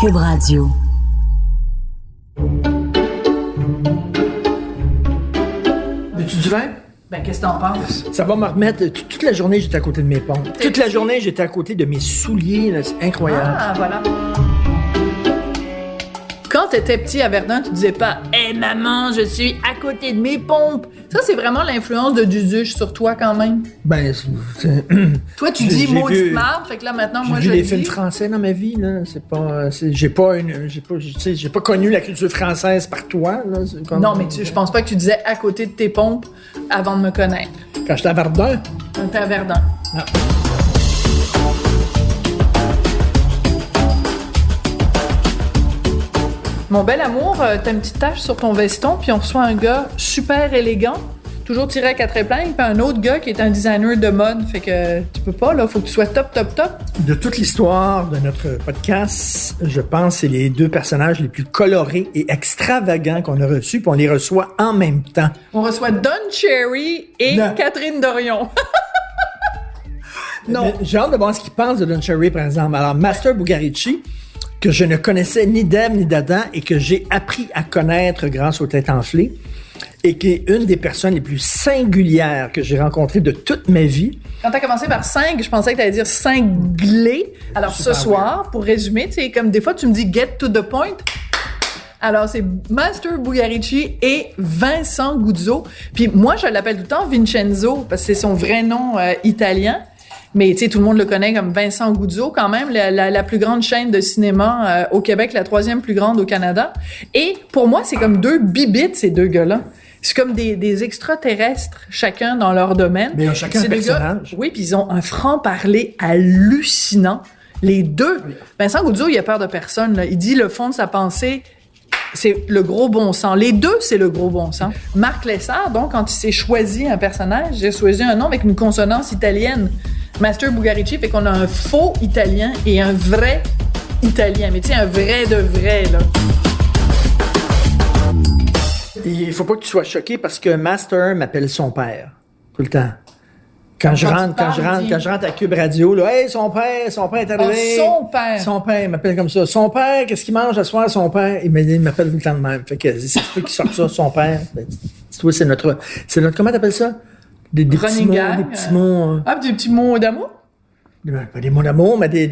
Cube Radio. Veux-tu du vin? Ben, qu'est-ce que t'en penses? Ça va me remettre. Toute la journée, j'étais à côté de mes pompes. Toute la journée, j'étais à côté de mes souliers. Là, c'est incroyable. Ah, voilà. Quand t'étais petit à Verdun, tu disais pas « Hey maman, je suis à côté de mes pompes ». Ça, c'est vraiment l'influence de Duduche sur toi quand même. Ben, Toi, tu J'ai- dis j'ai maudite vu- marde, fait que là maintenant, j'ai moi vu je des le films dis. français dans ma vie, là. C'est pas. J'ai pas connu la culture française par toi, là. C'est comme- Non, mais je pense pas que tu disais à côté de tes pompes avant de me connaître. Quand j'étais à Verdun. Quand t'étais à Verdun. Ah. Mon bel amour, t'as une petite tache sur ton veston, puis on reçoit un gars super élégant, toujours tiré à quatre épingles, puis un autre gars qui est un designer de mode. Fait que tu peux pas, là, faut que tu sois top, top, top. De toute l'histoire de notre podcast, je pense que c'est les deux personnages les plus colorés et extravagants qu'on a reçus, puis on les reçoit en même temps. On reçoit Don Cherry et Non. Catherine Dorion. Non. Mais j'ai hâte de voir ce qu'ils pensent de Don Cherry, par exemple. Alors, Master Bugarici, que je ne connaissais ni d'Ève ni d'Adam et que j'ai appris à connaître grâce aux Têtes enflées, et qui est une des personnes les plus singulières que j'ai rencontrées de toute ma vie. Quand t'as commencé par 5, je pensais que t'allais dire cinglé. Alors Super, ce soir, pour résumer, tu sais, comme des fois tu me dis get to the point. Alors c'est Master Bugarici et Vincent Guzzo. Puis moi je l'appelle tout le temps Vincenzo parce que c'est son vrai nom italien. Mais tu sais, tout le monde le connaît comme Vincent Guzzo, quand même, la plus grande chaîne de cinéma au Québec, la troisième plus grande au Canada. Et pour moi, c'est comme deux bibites, ces deux gars-là. C'est comme des extraterrestres, chacun dans leur domaine. Mais ils ont chacun C'est un des gars- personnage. oui, puis ils ont un franc-parler hallucinant. Les deux. Vincent Guzzo, il a peur de personne, là. Il dit le fond de sa pensée, c'est le gros bon sens. Les deux, c'est le gros bon sens. Marc Lessard, donc, quand il s'est choisi un personnage, j'ai choisi un nom avec une consonance italienne. Master Bugarici, fait qu'on a un faux italien et un vrai italien. Mais tu sais, un vrai de vrai, là. Il faut pas que tu sois choqué parce que Master m'appelle son père. Tout le temps. Quand je rentre à Cube Radio, là, hey, son père est arrivé. Oh, son père. Son père, il m'appelle comme ça. Son père, qu'est-ce qu'il mange à ce soir, son père? Il m'appelle tout le temps de même. Fait que c'est toi qui sort ça, son père. Toi, c'est notre, comment t'appelles ça? Des petits Running mots, gag, des petits mots. Ah, des petits mots d'amour? Pas des mots d'amour, mais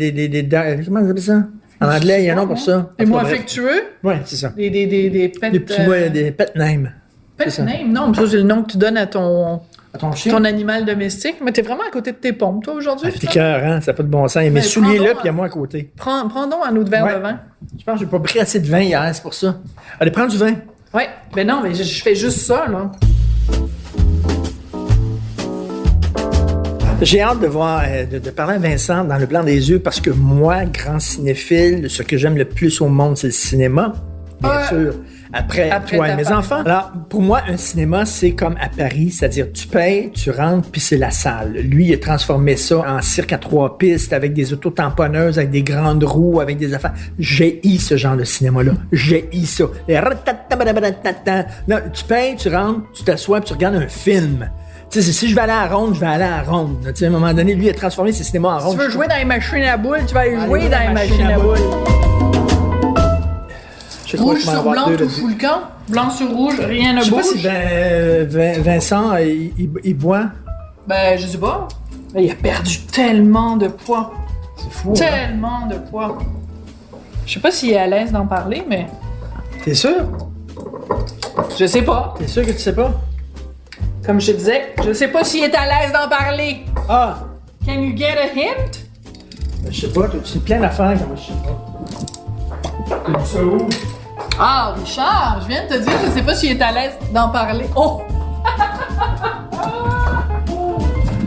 comment on appelle ça? En anglais, il y a un nom pour ça. Des En tout mots cas, bref. affectueux? Ouais, c'est ça. Des pets... Des petits mots, des pet names. pet c'est ça. name? Non, mais ça, c'est le nom que tu donnes à ton À ton chien. ton animal domestique. Mais t'es vraiment à côté de tes pompes, toi, aujourd'hui? T'es cœur, hein? Ça n'a pas de bon sens. Il y a mes Mais souliers là, prends-donc puis il y a moi à côté. Prends donc un autre verre Ouais. de vin. Je pense que j'ai pas pris assez de vin hier, c'est pour ça. Allez, prends du vin. Ouais. Ben non, mais je fais juste ça, là. J'ai hâte de voir, de parler à Vincent dans le blanc des yeux parce que moi, grand cinéphile, ce que j'aime le plus au monde, c'est le cinéma. Bien sûr. Après toi et ta mes femme. enfants. Alors, pour moi, un cinéma, c'est comme à Paris, c'est-à-dire tu payes, tu rentres, puis c'est la salle. Lui, il a transformé ça en cirque à 3 pistes, avec des autotamponneuses, avec des grandes roues, avec des affaires. J'ai ce genre de cinéma-là. J'ai ça. Les ratatatabatatatata. Là, tu payes, tu rentres, tu t'assois, puis tu regardes un film. Tu sais, si je vais aller à la ronde, je vais aller à la ronde. Tu sais, à un moment donné, lui, il a transformé ses cinémas en Si ronde. tu veux jouer dans les machines à boules, tu vas aller Allez, jouer dans les machines à boules. Je crois que Rouge je vais en sur avoir blanc, deux tout là-dessus. fout le camp. Blanc sur rouge, rien ne Je sais pas bouge. si Vincent, il boit. Ben, je sais pas. Ben, il a perdu tellement de poids. C'est fou. Hein? Tellement de poids. Je sais pas s'il est à l'aise d'en parler, mais T'es sûr? je sais pas. T'es sûr que tu sais pas? Comme je te disais, je sais pas s'il est à l'aise d'en parler. Ah! Can you get a hint? Je sais pas, tu plein d'affaires que moi je sais pas. T'as vu ça où? Ah, Richard, je viens de te dire, je sais pas s'il est à l'aise d'en parler. Oh!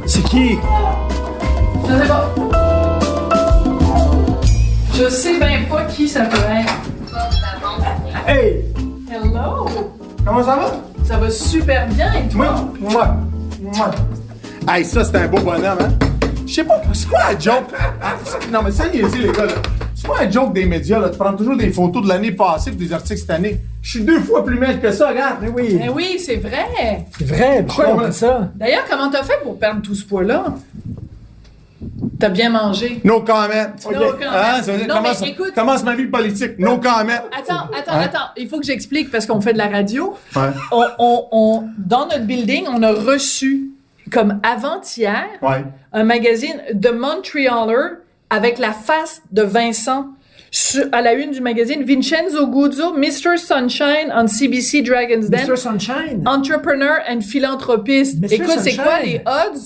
C'est qui? Je sais pas. Je sais bien pas qui ça peut être. Hey! Hello! Comment ça va? Ça va super bien et toi? Moi. Hey, ça, c'est un beau bonhomme, hein? Je sais pas, c'est quoi la joke? Non, mais ça, les gars, là. C'est quoi un joke des médias, là, de prendre toujours des photos de l'année passée et des articles cette année? Je suis 2 fois plus maigre que ça, regarde. Mais oui! Mais oui, c'est vrai. C'est vrai, pourquoi on fait ça? D'ailleurs, comment t'as fait pour perdre tout ce poids-là? T'as bien mangé. No comment. No comment. Hein, ça veut dire, Non, commence, mais écoute- commence ma vie politique. No comment. Attends. Il faut que j'explique parce qu'on fait de la radio. Ouais. Dans notre building, on a reçu, comme avant-hier, Ouais. un magazine The Montrealer avec la face de Vincent. À la une du magazine, Vincenzo Guzzo, Mr. Sunshine on CBC Dragon's Den. Mr. Sunshine. Entrepreneur and philanthropiste. Mr. Écoute, c'est quoi Sunshine. les odds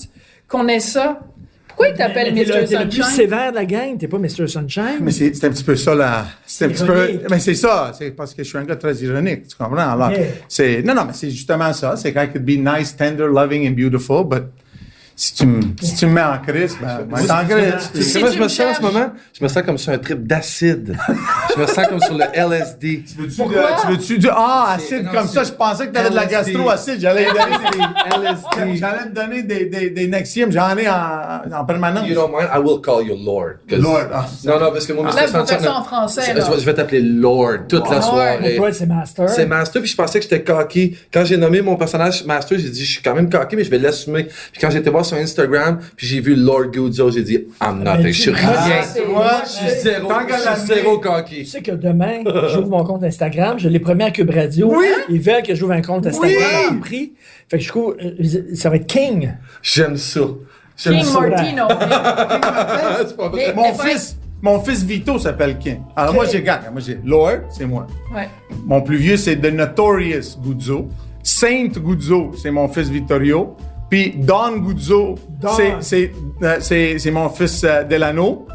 qu'on ait ça? Pourquoi il t'appelle Mais Mr. t'es le plus Sunshine? sévère de la gang, t'es pas Mr. Sunshine. Mais c'est un petit peu ça, là. C'est un petit peu. Ironique. Mais c'est ça. C'est parce que je suis un gars très ironique. Tu comprends? Alors, Yeah. non, mais c'est justement ça. C'est quand I could be nice, tender, loving and beautiful, but si tu me mets en crise, ben, en crise. Tu sais, moi, je me sens en ce moment, je me sens comme sur un trip d'acide. Je me sens comme sur le LSD. Pourquoi? Tu veux acide comme ça? Je pensais que t'avais de la gastro-acide. J'allais te donner des Nexium. J'en ai en permanence. You don't mind? I will call you Lord. Lord. Ah, Non, parce que moi, Là, il faut faire ça en français, là. Je vais t'appeler Lord toute la Mais soirée. toi, c'est Master. C'est Master, puis je pensais que j'étais cocky. Quand j'ai nommé mon personnage Master, j'ai dit, je suis quand même cocky, mais je vais l'assumer. Puis quand j'étais voir sur Instagram, puis j'ai vu Lord Guzzo, j'ai dit, I'm nothing. Je suis rien. c'est- tu vois, Je suis zéro, Tant qu'à je suis l'amener. zéro Tu cocky. sais que demain, j'ouvre mon compte Instagram, je l'ai promis à Cube Radio. Oui. Ils veulent que j'ouvre un compte Instagram à tout prix. Fait que je trouve, ça va être King. J'aime ça. J'aime King ça. Martino. C'est pas vrai. Mais- Mon fils Vito s'appelle King. Alors moi, j'ai gagné. Moi, j'ai Lord, c'est moi. Ouais. Mon plus vieux, c'est The Notorious Guzzo. Saint Guzzo, c'est mon fils Vittorio. Puis Don Guzzo, Don. c'est mon fils Delano.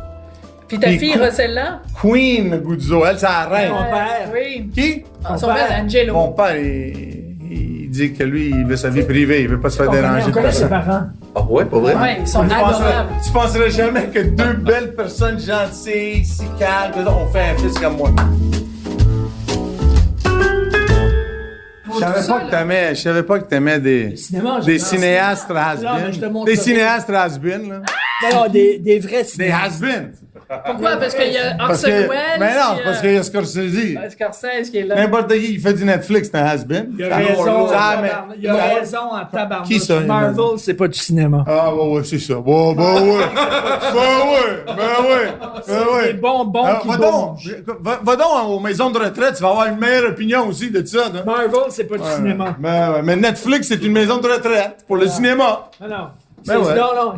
Puis ta Puis fille, quoi? Rossella? Queen Guzzo, elle, c'est la reine. Mon père. Oui. Qui? Son Mon père, père. Angelo. Mon père, il dit que lui, il veut sa vie privée. Il veut pas se faire déranger On de connaît ses personne. parents. Ah ouais, pas vrai? Ouais, ils sont Tu adorables. penserais jamais que deux belles personnes gentilles, si calmes, ont fait un fils comme moi. Je savais pas que t'aimais des cinéma, des j'adore cinéastes Non, mais je te has-been. montre Des ça. cinéastes has-been, là. Non, des vrais Des cinéastes. has-been. Pourquoi? Parce qu'il y a Parce Orson que, Welles. mais non, puis, parce qu'il y a Scorsese. Scorsese qui est là. N'importe qui, il fait du Netflix, c'est un has-been. Il a raison, Ça, mais- il a raison en tabarnak. Qui ça, Marvel, c'est pas du cinéma. Ah, ouais, c'est ça. Ouais. Des bonbons qui Va bougent. donc aux maisons de retraite, tu vas avoir une meilleure opinion aussi de ça. Non? Marvel, c'est pas du cinéma. Mais Netflix, c'est une maison de retraite pour le cinéma. Non, non. Ben ouais. Non,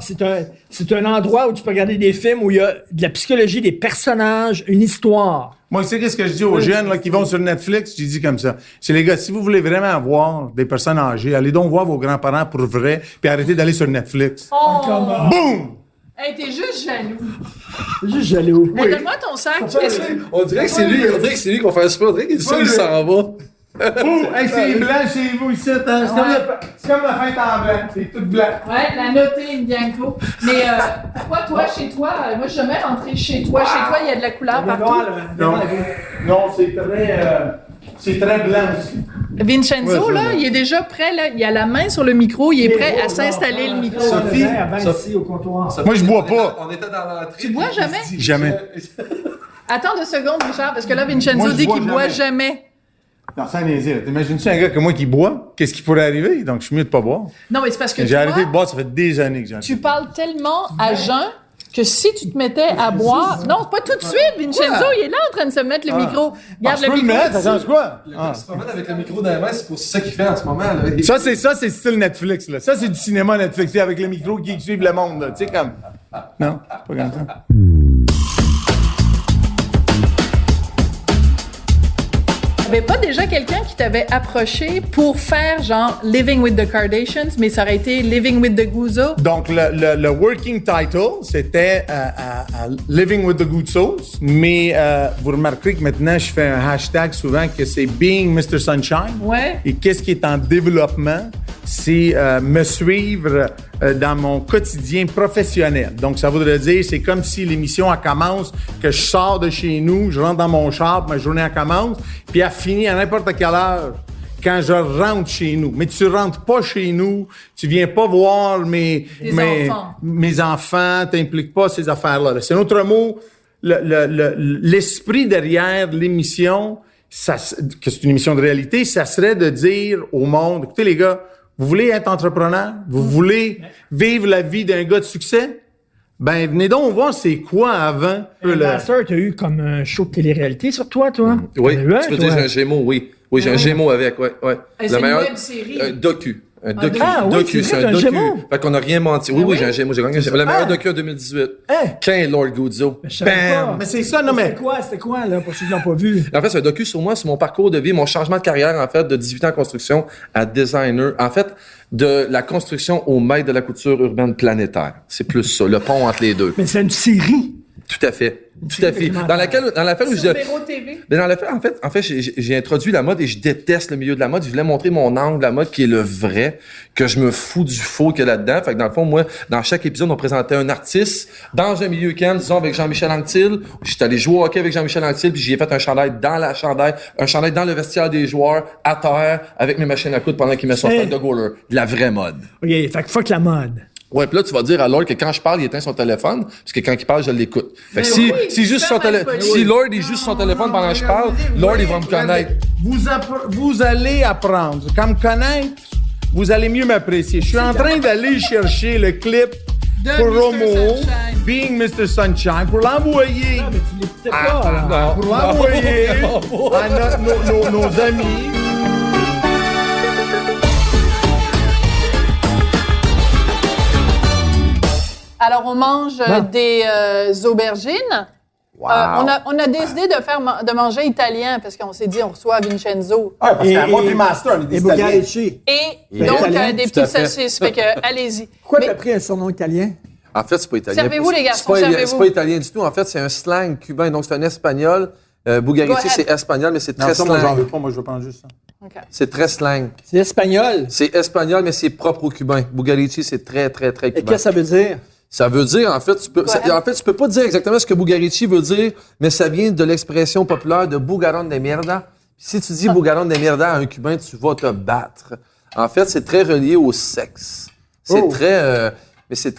c'est un endroit où tu peux regarder des films où il y a de la psychologie des personnages, une histoire. Moi, tu sais qu'est-ce que je dis aux jeunes là, qui vont sur Netflix? Je dis comme ça. C'est les gars, si vous voulez vraiment voir des personnes âgées, allez donc voir vos grands-parents pour vrai, puis arrêtez d'aller sur Netflix. Oh! Boum! Hey, t'es juste jaloux. Juste jaloux. Hey, donne-moi ton sac. Est-ce que- On dirait que c'est lui qu'on fait un super. On dirait qu'il s'en va. Boum! Hey, c'est blanc chez vous ici. Hein? C'est comme la fête en blanc. C'est tout blanc. Ouais, la notée, Bianco. Mais pourquoi toi, chez toi, moi je suis jamais rentrée chez toi. Chez toi, il y a de la couleur partout. Non, c'est très blanc aussi. Vincenzo, Ouais, là, c'est il est déjà prêt, là. Il a la main sur le micro, il est prêt à s'installer le micro. Sophie, ici au comptoir. Moi, je bois pas. On était dans l'entrée. Tu bois jamais? Jamais. Attends 2 secondes, Richard, parce que là, Vincenzo Moi, je dit bois qu'il boit jamais. jamais. Non, sans niaiser, là. T'imagines-tu un gars comme moi qui boit? Qu'est-ce qui pourrait arriver? Donc, je suis mieux de pas boire. Non, mais c'est parce que J'ai arrêté de toi, boire, ça fait des années que j'ai arrêté. tu parles tellement à jeun que si tu te mettais à boire... Non, pas tout de suite, Vincenzo, il est là en train de se mettre le micro. Garde Je le peux le micro. mettre, ça change quoi? Il se promène avec le micro dans la main, c'est pour ça qu'il fait en ce moment. Là. Ça, c'est style Netflix, là. Ça, c'est du cinéma Netflix, avec le micro qui suit le monde, là. Tu sais, comme. Non, c'est pas comme ça. Il n'y avait pas déjà quelqu'un qui t'avait approché pour faire genre Living with the Kardashians, mais ça aurait été Living with the Guzzo? Donc, le working title, c'était Living with the Guzzos, mais vous remarquerez que maintenant, je fais un hashtag souvent que c'est Being Mr. Sunshine. Ouais. Et qu'est-ce qui est en développement? C'est me suivre dans mon quotidien professionnel. Donc, ça voudrait dire, c'est comme si l'émission, elle commence, que je sors de chez nous, je rentre dans mon char, ma journée, elle commence, puis elle finit à n'importe quelle heure quand je rentre chez nous. Mais tu rentres pas chez nous, tu viens pas voir mes enfants, t'impliques pas ces affaires-là. C'est un autre mot, l'esprit derrière l'émission, que c'est une émission de réalité, ça serait de dire au monde, écoutez les gars, vous voulez être entrepreneur? Vous voulez vivre la vie d'un gars de succès? Ben, venez donc voir c'est quoi avant. Master, t'as eu comme un show de télé-réalité sur toi, toi? Oui, T'en as eu un, tu veux toi? dire j'ai un Gémeaux, oui. Oui, j'ai un Gémeaux avec, ouais. Et c'est une web-série. Un docu. Un docu. Ah oui, docu, c'est vrai, c'est un un docu. Gémeaux. Fait qu'on n'a rien menti. Oui, j'ai un Gémeaux. J'ai gagné un Gémeaux. Le meilleur docu en 2018. Hein? Ken et Lord Guzzo. Je savais Bam! pas. Mais c'est ça, non, mais. C'était quoi, là, pour ceux qui l'ont pas vu? En fait, c'est un docu sur moi, sur mon parcours de vie, mon changement de carrière, en fait, de 18 ans en construction à designer. En fait, de la construction au maître de la couture urbaine planétaire. C'est plus ça, le pont entre les deux. Mais c'est une série. Tout à fait. Tout à fait. Dans laquelle où Sur Véro TV. Mais dans en fait, j'ai introduit la mode et je déteste le milieu de la mode. Je voulais montrer mon angle de la mode qui est le vrai, que je me fous du faux qu'il y a là-dedans. Fait que dans le fond, moi, dans chaque épisode, on présentait un artiste dans un milieu calme, disons avec Jean-Michel Anctil. J'étais allé jouer au hockey avec Jean-Michel Anctil, puis j'y ai fait un chandail dans le vestiaire des joueurs, à terre, avec mes machines à coudre pendant qu'il met son pack de goaler. De la vraie mode. OK, fait que fuck la mode. Ouais, puis là, tu vas dire à Lord que quand je parle, il éteint son téléphone, parce que quand il parle, je l'écoute. Fait que oui, si juste son si Lord est juste son téléphone pendant que je parle, Lord, il va me connaître. Vous allez apprendre. Quand me connaître, vous allez mieux m'apprécier. Je suis en train d'aller chercher le clip De pour Mr. Romo, Sunshine. Being Mr. Sunshine, pour l'envoyer. Mais tu l'écoutais pas, là. Pour l'envoyer à nos amis. Alors, on mange des aubergines. Wow. On a décidé de manger italien parce qu'on s'est dit on reçoit Vincenzo. Ouais, parce qu'à moi, puis Master, on est des Et Italiens. Bugarici. Et est donc, italien, des tout à petites fait. saucisses. Fait que, allez-y. Pourquoi Mais- t'as pris un surnom italien? En fait, c'est pas italien. Servez-vous, les garçons, C'est servez-vous. pas italien du tout. En fait, c'est un slang cubain. Donc, c'est un espagnol. Go Bugarici, ahead. c'est espagnol, mais c'est Non, très ça, moi, j'en slang. veux pas. Moi, je veux prendre juste ça. OK. C'est très slang. C'est espagnol. C'est espagnol, mais c'est propre aux Cubains. Bugarici, c'est très, très, très Et cubain. qu'est-ce que ça veut dire? Ça veut dire, en fait, tu peux pas dire exactement ce que Bugarici veut dire, mais ça vient de l'expression populaire de bugarón de mierda. Puis si tu dis bugarón de mierda à un Cubain, tu vas te battre. En fait, c'est très relié au sexe. C'est c'est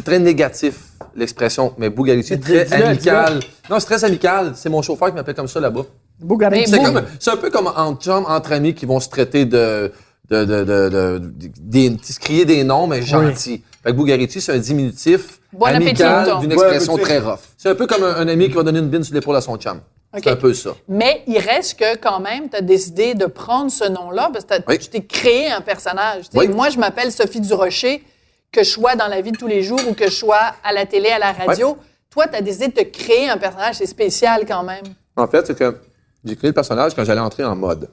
très négatif, l'expression. Mais Bugarici, Mais très dis-le, amical. Non, c'est très amical. C'est mon chauffeur qui m'appelle comme ça là-bas. Bugarici. C'est un peu comme entre amis qui vont se traiter de se crier des noms, mais gentils. Fait que Bugarici, c'est un diminutif Bon appétit, amical donc. d'une Bon expression appétit. très rough. C'est un peu comme un ami qui va donner une bine sur l'épaule à son chum. OK. C'est un peu ça. Mais il reste que, quand même, tu as décidé de prendre ce nom-là parce que Oui. tu t'es créé un personnage. Tu sais, Oui. Moi, je m'appelle Sophie Durocher, que je sois dans la vie de tous les jours ou que je sois à la télé, à la radio. Toi, tu as décidé de te créer un personnage. C'est spécial, quand même. En fait, c'est que j'ai créé le personnage quand j'allais entrer en mode.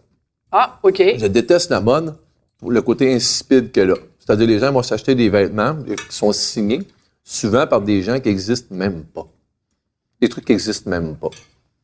Ah, OK. Je déteste la mode pour le côté insipide qu'elle a. C'est-à-dire, les gens vont s'acheter des vêtements qui sont signés, souvent par des gens qui existent même pas. Des trucs qui existent même pas.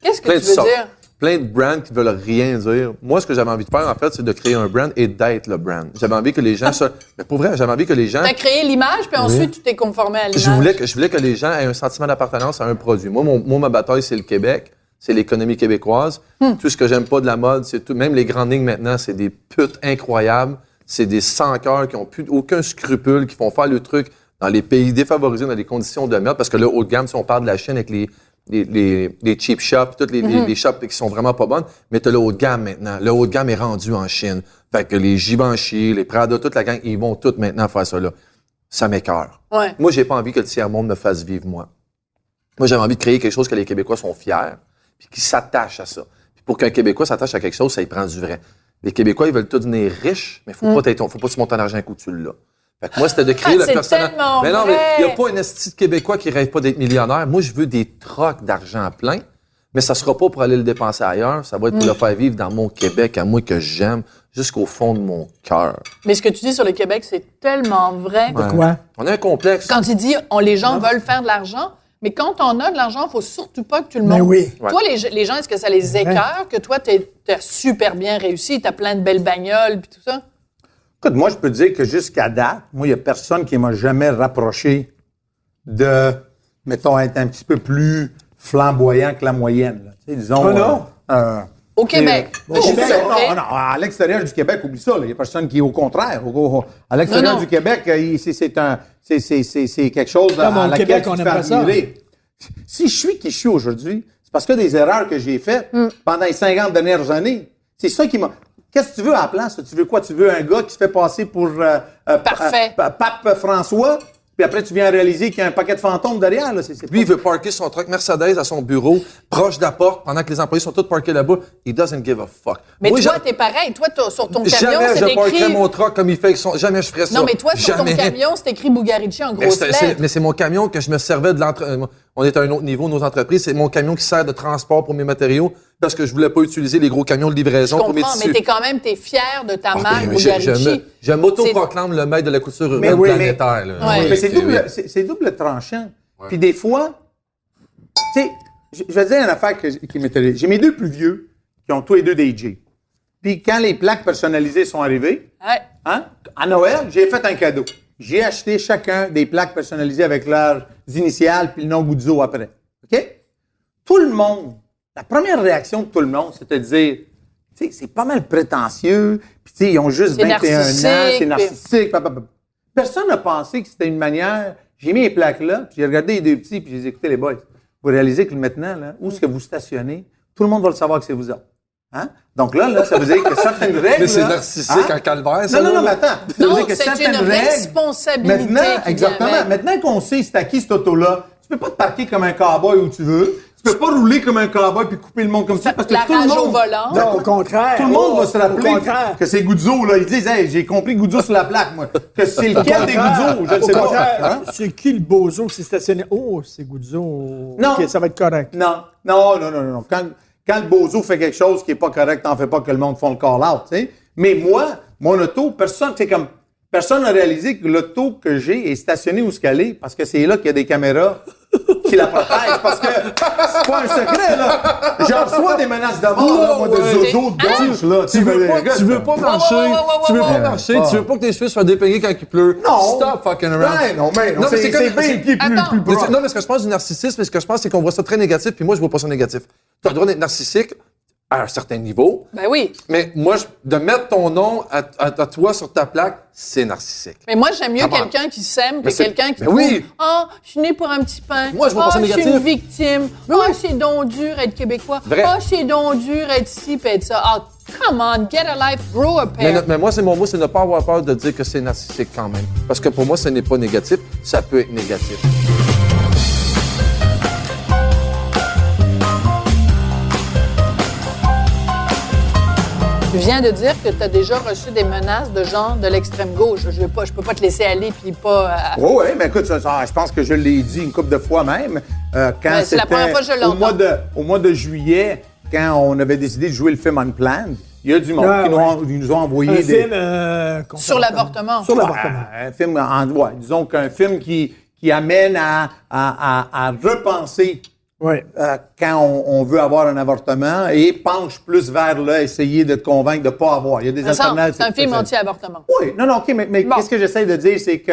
Qu'est-ce que Plein tu de veux sortes. dire? Plein de brands qui veulent rien dire. Moi, ce que j'avais envie de faire, en fait, c'est de créer un brand et d'être le brand. J'avais envie que les gens Mais pour vrai, j'avais envie que les gens... Tu as créé l'image, puis ensuite, tu t'es conformé à l'image. Je voulais que les gens aient un sentiment d'appartenance à un produit. Moi, ma bataille, c'est le Québec. C'est l'économie québécoise. Tout ce que j'aime pas de la mode, c'est tout. Même les grandes lignes maintenant, c'est des putes incroyables. C'est des sans-cœurs qui ont plus aucun scrupule, qui font faire le truc dans les pays défavorisés, dans des conditions de merde. Parce que là, haut de gamme, si on parle de la Chine avec les cheap shops, toutes les shops qui sont vraiment pas bonnes, mais t'as le haut de gamme maintenant. Le haut de gamme est rendu en Chine. Fait que les Givenchy, les Prada, toute la gang, ils vont toutes maintenant faire ça là. Ça m'écoeure. Ouais. Moi, j'ai pas envie que le tiers-monde me fasse vivre, moi. Moi, j'avais envie de créer quelque chose que les Québécois sont fiers, puis qui s'attachent à ça. Puis pour qu'un Québécois s'attache à quelque chose, ça y prend du vrai. Les Québécois, ils veulent tout devenir riches, mais faut pas que tu montes en argent un coup dessus là. Fait que moi, c'était de créer le c'est personnage. tellement Mais non, vrai. mais il n'y a pas un esti de Québécois qui rêve pas d'être millionnaire. Moi, je veux des trocs d'argent plein, mais ça sera pas pour aller le dépenser ailleurs. Ça va être pour le faire vivre dans mon Québec, à moi que j'aime, jusqu'au fond de mon cœur. Mais ce que tu dis sur le Québec, c'est tellement vrai. Ouais. Quoi? On a un complexe. Quand tu dis les gens veulent faire de l'argent, mais quand on a de l'argent, il faut surtout pas que tu le Ben montres. oui. Ouais. Toi, les gens, est-ce que ça les écœure que toi, t'as super bien réussi, t'as plein de belles bagnoles puis tout ça? Écoute, moi, je peux te dire que jusqu'à date, moi, il n'y a personne qui m'a jamais rapproché de, mettons, être un petit peu plus flamboyant que la moyenne. Là. Tu sais, disons. Oh non? Au Québec. Au Je suis Québec, sûre, non, OK? non, à l'extérieur du Québec, oublie ça. Il n'y a personne qui est au contraire. À l'extérieur Non, non. du Québec, c'est quelque chose Comme à au laquelle Québec, tu on te aime fais pas ça. admirer. Si je suis qui je suis aujourd'hui, c'est parce que des erreurs que j'ai faites pendant les 50 dernières années. C'est ça qui m'a... Qu'est-ce que tu veux à la place? Tu veux quoi? Tu veux un gars qui se fait passer pour Parfait. Pape François? puis après, tu viens réaliser qu'il y a un paquet de fantômes derrière. Là. C'est Lui, il veut parker son truck Mercedes à son bureau, proche de la porte, pendant que les employés sont tous parkés là-bas. He doesn't give a fuck. Mais Moi, toi, t'es pareil. Toi, sur ton camion, jamais c'est je parkerais écrit... mon truck comme il fait avec son... Jamais je ferais ça. Non, mais toi, sur ton Jamais. camion, c'est écrit Bugarici en grosses lettres. Mais c'est mon camion que je me servais de on est à un autre niveau, nos entreprises. C'est mon camion qui sert de transport pour mes matériaux parce que je voulais pas utiliser les gros camions de livraison pour mes Je comprends, tissus. mais t'es fier de ta marque Ben, Bugarici. je m'auto-proclame le maître de la couture urbaine planétaire. Là. Ouais. Mais c'est double tranchant. Ouais. Puis des fois, tu sais, je vais te dire une affaire qui m'est arrivée. J'ai mes 2 plus vieux qui ont tous les 2 des Jeeps. Puis quand les plaques personnalisées sont arrivées, Ouais. hein, à Noël, j'ai fait un cadeau. J'ai acheté chacun des plaques personnalisées avec leurs initiales puis le nom Guzzo après. OK? Tout le monde, la première réaction de tout le monde, c'était de dire, tu sais, c'est pas mal prétentieux, puis tu sais, ils ont juste C'est 21 ans, narcissique, c'est narcissique. Personne n'a pensé que c'était une manière. J'ai mis les plaques là, puis j'ai regardé les 2 petits, puis j'ai dit, écoutez les boys, vous réalisez que maintenant, là, où est-ce que vous stationnez, tout le monde va le savoir que c'est vous autres. Hein? Donc là, ça veut dire que certaines règles. Mais c'est là, narcissique en calvaire, ça. Non, mais attends. Ça veut Non, dire que c'est certaines une règles. responsabilité Maintenant, qui vient exactement. avec. Maintenant qu'on sait c'est à qui cette auto-là, tu peux pas te parquer comme un cowboy où tu veux. Tu peux pas rouler comme un cowboy puis couper le monde comme ça parce que La tout le rage monde. au volant. Non, au contraire. Tout le monde va se Au rappeler contraire. que c'est Guzzo, là. Ils disent, hey, j'ai compris Guzzo sur la plaque, moi. Que c'est lequel des Guzzo? Je ne Au sais pas. contraire, Hein? c'est qui le bozo qui s'est stationné? Oh, c'est Guzzo. Non. OK, ça va être correct. Non. Quand le bozo fait quelque chose qui est pas correct, t'en fais pas que le monde font le call-out, tu sais. Mais moi, mon auto, personne n'a réalisé que l'auto que j'ai est stationnée où ce qu'elle est, parce que c'est là qu'il y a des caméras qui la protègent, parce que c'est pas un secret, là. J'en reçois des menaces de mort, là, moi, de zozo, de gauche, là. Tu veux pas marcher, tu veux pas marcher, tu veux pas que tes cheveux soient dépeignés quand il pleut. Non. Stop fucking around. Ouais, non, mais Non, mais c'est comme- bien plus Attends. proche. Non, mais ce que je pense du narcissisme, ce que je pense, c'est qu'on voit ça très négatif, puis moi, je vois pas ça négatif. Tu as le droit d'être narcissique à un certain niveau, Ben oui. mais moi, de mettre ton nom à toi sur ta plaque, c'est narcissique. Mais moi, j'aime mieux Come on. quelqu'un qui s'aime que Mais c'est- quelqu'un qui mais oui. trouve, ah, je suis né pour un petit pain. Moi, je vois pas ça Je suis négatif. une victime. Ah, c'est donc dur être québécois. Vrai. Ah, c'est donc dur être ci pis être ça. Ah, come on, get a life, grow a pair. Mais moi, c'est mon mot, c'est ne pas avoir peur de dire que c'est narcissique quand même. Parce que pour moi, ce n'est pas négatif, ça peut être négatif. Tu viens de dire que tu as déjà reçu des menaces de gens de l'extrême gauche. Je peux pas te laisser aller puis pas. Oh, oui, mais écoute, je pense que je l'ai dit une couple de fois même. Quand Ben, c'est la première fois que je l'entends. au mois de juillet, quand on avait décidé de jouer le film Unplanned, il y a du monde Ah, qui nous ont envoyé Un des... film Sur l'avortement. Sur l'avortement. Un film, disons qu'un film qui amène à repenser Oui. quand on veut avoir un avortement et penche plus vers là, essayer de te convaincre de ne pas avoir. Il y a des Ça semble, alternatives. c'est un film anti-avortement. Oui, non, OK, mais Bon. qu'est-ce que j'essaie de dire, c'est que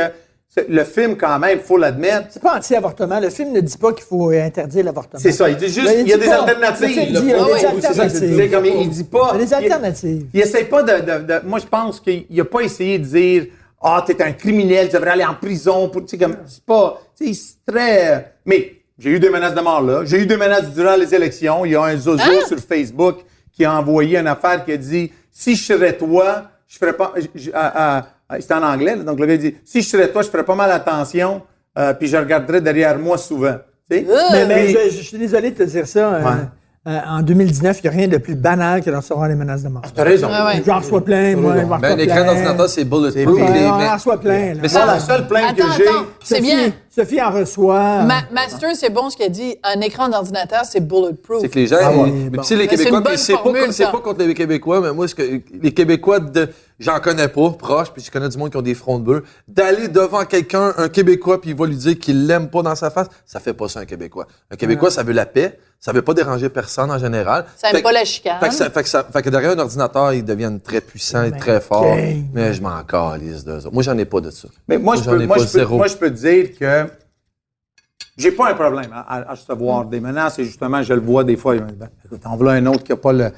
le film, quand même, il faut l'admettre, C'est pas anti-avortement. Le film ne dit pas qu'il faut interdire l'avortement. c'est ça. Il dit juste Là, il y a des pas. alternatives. Le film dit, il y a Ah des oui, C'est ça que je alternatives. disais, comme il dit pas. Il y a des alternatives. Il essaie pas de moi, je pense qu'il n'a pas essayé de dire ah, t'es un criminel, tu devrais aller en prison. Tu sais, comme, c'est pas. Tu sais, c'est très. Mais j'ai eu des menaces de mort là. J'ai eu des menaces durant les élections. Il y a un zozo sur Facebook qui a envoyé une affaire qui a dit si je serais toi, je ferais pas. C'était en anglais, là, donc le gars dit si je serais toi, je ferais pas mal attention, puis je regarderais derrière moi souvent. Tu sais? Mais Puis- je suis désolé de te dire ça. En 2019, il n'y a rien de plus banal que de recevoir des menaces de mort. T'as raison. Ouais, ouais. J'en reçois plein, moi. j'en reçois Ben, l'écran plein. d'ordinateur, c'est bulletproof. C'est- Ouais, Les- on mais- en reçoit plein. là. mais Moi, la seule plainte que j'ai. C'est Sophie- bien. Sophie en reçoit. Master, c'est bon ce qu'il a dit. Un écran d'ordinateur, c'est bulletproof. C'est que les gens, Ah ouais. mais tu sais, les Mais c'est Québécois, une bonne puis c'est formule, ça. pas contre les Québécois, mais moi, les Québécois, j'en connais pas, proches, puis je connais du monde qui ont des fronts de bœufs. D'aller devant quelqu'un, un Québécois, puis il va lui dire qu'il l'aime pas dans sa face, ça fait pas ça un Québécois. Un Québécois, ça veut la paix, ça veut pas déranger personne en général. Ça aime Fait pas que- la chicane. Fait que derrière un ordinateur, ils deviennent très puissants et très forts, mais je m'en calisse d'eux autres. Moi, j'en ai pas de ça. Mais moi, j'en ai pas zéro. je peux te dire que j'ai pas un problème à recevoir des menaces et justement, je le vois des fois. T'en voilà un autre qui a pas le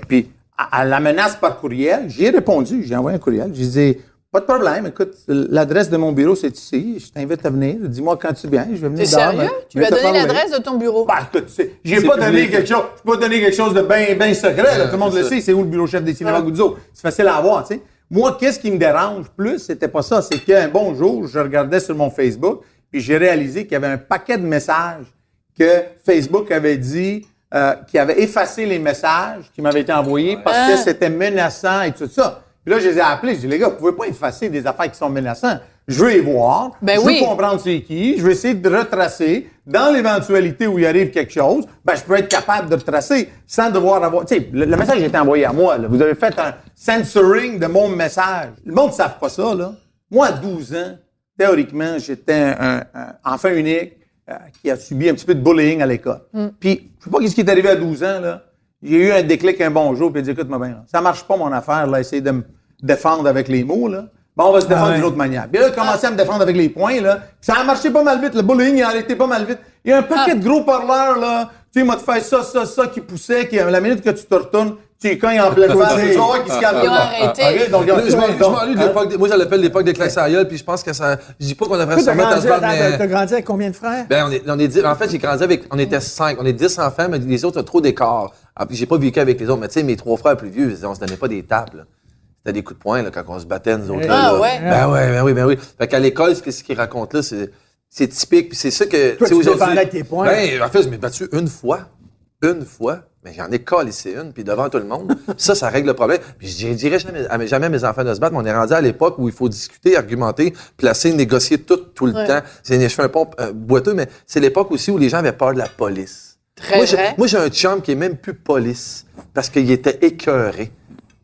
puis à la menace par courriel, j'ai répondu, j'ai envoyé un courriel, j'ai dit pas de problème, écoute, l'adresse de mon bureau c'est ici, je t'invite à venir, dis-moi quand tu viens, je vais venir. T'es dehors, sérieux? mais- Tu lui as mais te donné parler. l'adresse de ton bureau. Ben, écoute, j'ai C'est pas donné public. quelque chose, de bien secret, là, tout le monde le ça. sait, c'est où le bureau chef des cinémas Guzzo. C'est facile à avoir, tu sais. Moi, qu'est-ce qui me dérange plus? C'était pas ça. C'est qu'un bon jour, je regardais sur mon Facebook, puis j'ai réalisé qu'il y avait un paquet de messages que Facebook avait dit, qui avait effacé les messages qui m'avaient été envoyés parce que c'était menaçant et tout ça. Puis là, je les ai appelés. Je dis, les gars, vous pouvez pas effacer des affaires qui sont menaçantes. Je veux les voir. Je veux comprendre c'est qui. Je veux essayer de retracer. Dans l'éventualité où il arrive quelque chose, ben, je peux être capable de retracer sans devoir avoir... Tu sais, le message a été envoyé à moi, là. Vous avez fait un censoring de mon message. Le monde ne savent pas ça, là. Moi, à 12 ans, théoriquement, j'étais un enfant unique qui a subi un petit peu de bullying à l'école. Puis, je sais pas ce qui est arrivé à 12 ans, là. J'ai eu un déclic un bon jour, puis il a dit, écoute-moi bien, là, ça marche pas mon affaire, là, essayer de me défendre avec les mots, là. Bon, on va se défendre d'une autre manière. Puis là, il a commencé à me défendre avec les poings, là. Ça a marché pas mal vite. Le bullying, il a arrêté pas mal vite. Il y a un paquet de gros parleurs, là. Tu sais, il m'a fait ça, qui poussait, qui, la minute que tu te retournes, tu sais, quand il est en pleine face, tu vas voir qu'il se calme. Ils ont arrêté. Okay, donc, Je m'ennuie de l'époque, moi, je l'appelle l'époque des claques à gueule, puis je pense que ça, je dis pas qu'on devrait se remettre à se battre, mais... T'as grandi avec combien de frères? Ben, on est 10, en fait, j'ai grandi avec, on était 5, on est 10 enfants, mais les autres ont trop d'écart. Ah, puis j'ai pas vécu avec les autres, mais tu sais, mes 3 frères plus vieux, on se donnait pas des tapes, là. C'était des coups de poing, là, quand on se battait, nous autres. Ah, là. ouais? Ben oui. Fait qu'à l'école, ce qu'il raconte là, c'est typique, puis c'est ça que, Toi, tu aujourd'hui. défendais avec tes poings. Ben, en fait, je m'ai battu une fois, mais j'en ai calissé une, puis devant tout le monde. Ça règle le problème. Puis je dirais jamais à mes enfants de se battre, mais on est rendu à l'époque où il faut discuter, argumenter, placer, négocier tout le temps. Je fais un pont boiteux, mais c'est l'époque aussi où les gens avaient peur de la police. Moi, j'ai un chum qui est même plus police, parce qu'il était écœuré,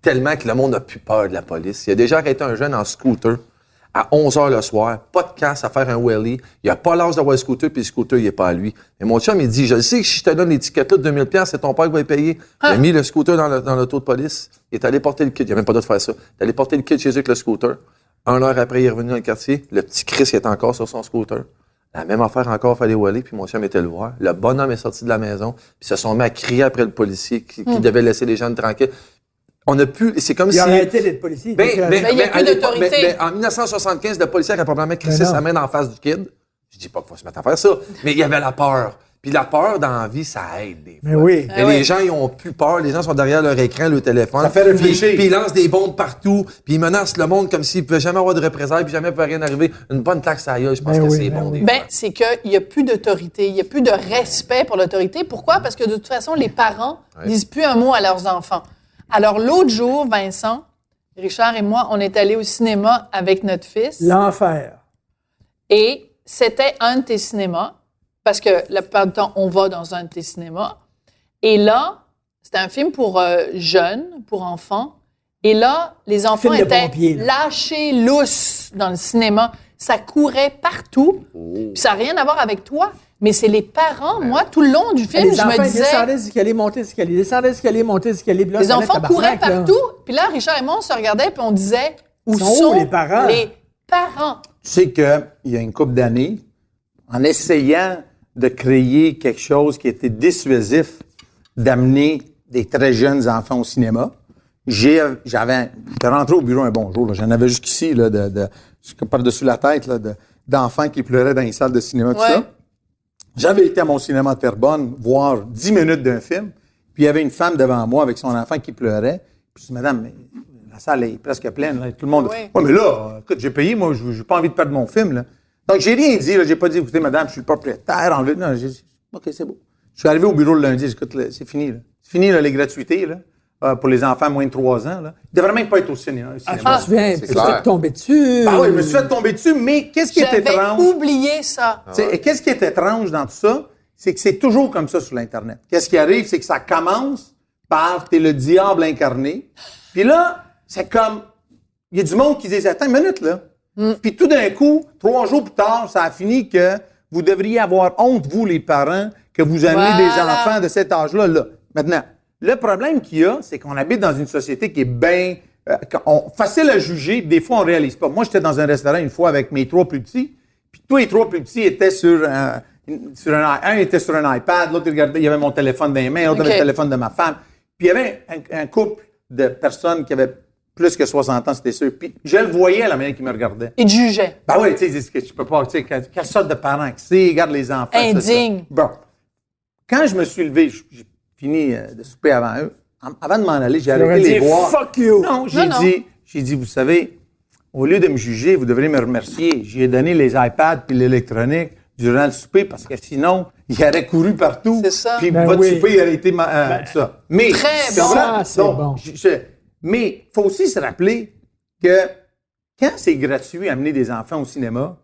tellement que le monde n'a plus peur de la police. Il a déjà arrêté un jeune en scooter à 11h le soir, pas de casse à faire un wheelie. Il a pas l'âge d'avoir un scooter, puis le scooter, il est pas à lui. Et mon chum, il dit, je sais que si je te donne l'étiquette là de 2000$, c'est ton père qui va y payer. Il a mis le scooter dans l'auto de police. Il est allé porter le kit. Il a même pas le droit de faire ça. Il est allé porter le kit chez eux avec le scooter. 1 heure après, il est revenu dans le quartier. Le petit Chris, il est encore sur son scooter. La même affaire encore, faire des wheelies, puis mon chum était le voir. Le bonhomme est sorti de la maison, puis ils se sont mis à crier après le policier qui devait laisser les gens tranquilles. On a pu, c'est comme si... Il a arrêté d'être policier. il y a plus d'autorité. En 1975, le policier aurait probablement crissé sa main dans la face du kid. Je dis pas qu'il faut se mettre à faire ça, mais il y avait la peur. Puis la peur dans la vie, ça aide des fois. Mais oui. Et les gens, ils ont plus peur. Les gens sont derrière leur écran, leur téléphone. Ça fait réfléchir. Puis ils lancent des bombes partout. Puis ils menacent le monde comme s'ils pouvaient jamais avoir de représailles, puis jamais pouvait rien arriver. Une bonne taxe à gueule, je pense que c'est bon. Des fois. C'est qu'il n'y a plus d'autorité, il n'y a plus de respect pour l'autorité. Pourquoi? Parce que de toute façon, les parents disent plus un mot à leurs enfants. Alors, l'autre jour, Vincent, Richard et moi, on est allés au cinéma avec notre fils. L'enfer. Et c'était un de tes cinémas, parce que la plupart du temps, on va dans un de tes cinémas. Et là, c'était un film pour jeunes, pour enfants. Et là, les enfants étaient lâchés lousses dans le cinéma. Ça courait partout. Puis ça n'a rien à voir avec toi. Mais c'est les parents. Moi, tout le long du film, je me disais... descendaient les escaliers, montaient les escaliers, descendaient les escaliers, montaient les escaliers. Là, les enfants couraient partout. Puis là, Richard et moi, on se regardait puis on disait... Où sont les parents? Les parents. Tu sais qu'il y a une couple d'années, en essayant de créer quelque chose qui était dissuasif, d'amener des très jeunes enfants au cinéma, j'étais rentré au bureau un bon jour. J'en avais jusqu'ici, là, par-dessus la tête, là, d'enfants qui pleuraient dans les salles de cinéma, tout ça. J'avais été à mon cinéma à Terrebonne voir 10 minutes d'un film, puis il y avait une femme devant moi avec son enfant qui pleurait. Puis je dis, madame, mais la salle est presque pleine, là, tout le monde. Oui, mais là, écoute, j'ai payé, moi, j'ai pas envie de perdre mon film, là. Donc, j'ai rien dit, là. J'ai pas dit, écoutez, madame, je suis le propriétaire, enlevez. Non, j'ai dit, OK, c'est beau. Je suis arrivé au bureau le lundi, j'ai dit, écoute, là, c'est fini, là. C'est fini, là, les gratuités, là. Pour les enfants moins de 3 ans, là. Ils devraient même pas être au cinéma. Je me souviens, tu t'es fait tomber dessus. Ben oui, je me suis fait tomber dessus, mais qu'est-ce qui est étrange? J'avais oublié ça. Et qu'est-ce qui est étrange dans tout ça? C'est que c'est toujours comme ça sur l'Internet. Qu'est-ce qui arrive? C'est que ça commence par « t'es le diable incarné ». Puis là, c'est comme... Il y a du monde qui dit « attends une minute, là ». Puis tout d'un coup, 3 jours plus tard, ça a fini que vous devriez avoir honte, vous, les parents, que vous amenez des enfants de cet âge-là. Là. Maintenant, le problème qu'il y a, c'est qu'on habite dans une société qui est bien... facile à juger, des fois, on réalise pas. Moi, j'étais dans un restaurant une fois avec mes 3 plus petits, puis tous les 3 plus petits étaient un était sur un iPad, l'autre, il y avait mon téléphone dans les mains, l'autre avait le téléphone de ma femme. Puis il y avait un couple de personnes qui avaient plus que 60 ans, c'était sûr. Puis je le voyais à la manière qu'ils me regardaient. Ils te jugeaient. Ben oui, tu sais, je peux pas, tu sais, quelle sorte de parents que c'est, regarde les enfants. Indigne. Bon. Quand je me suis levé, j'ai fini de souper avant eux. Avant de m'en aller, j'ai arrêté les voir. Fuck you! Non, J'ai dit, vous savez, au lieu de me juger, vous devriez me remercier. J'y ai donné les iPads puis l'électronique durant le souper parce que sinon, il aurait couru partout. C'est ça. Puis Ben votre oui. souper aurait été ça. Mais, Très c'est bon. vrai? Ah, c'est Donc, bon. mais il faut aussi se rappeler que quand c'est gratuit amener des enfants au cinéma,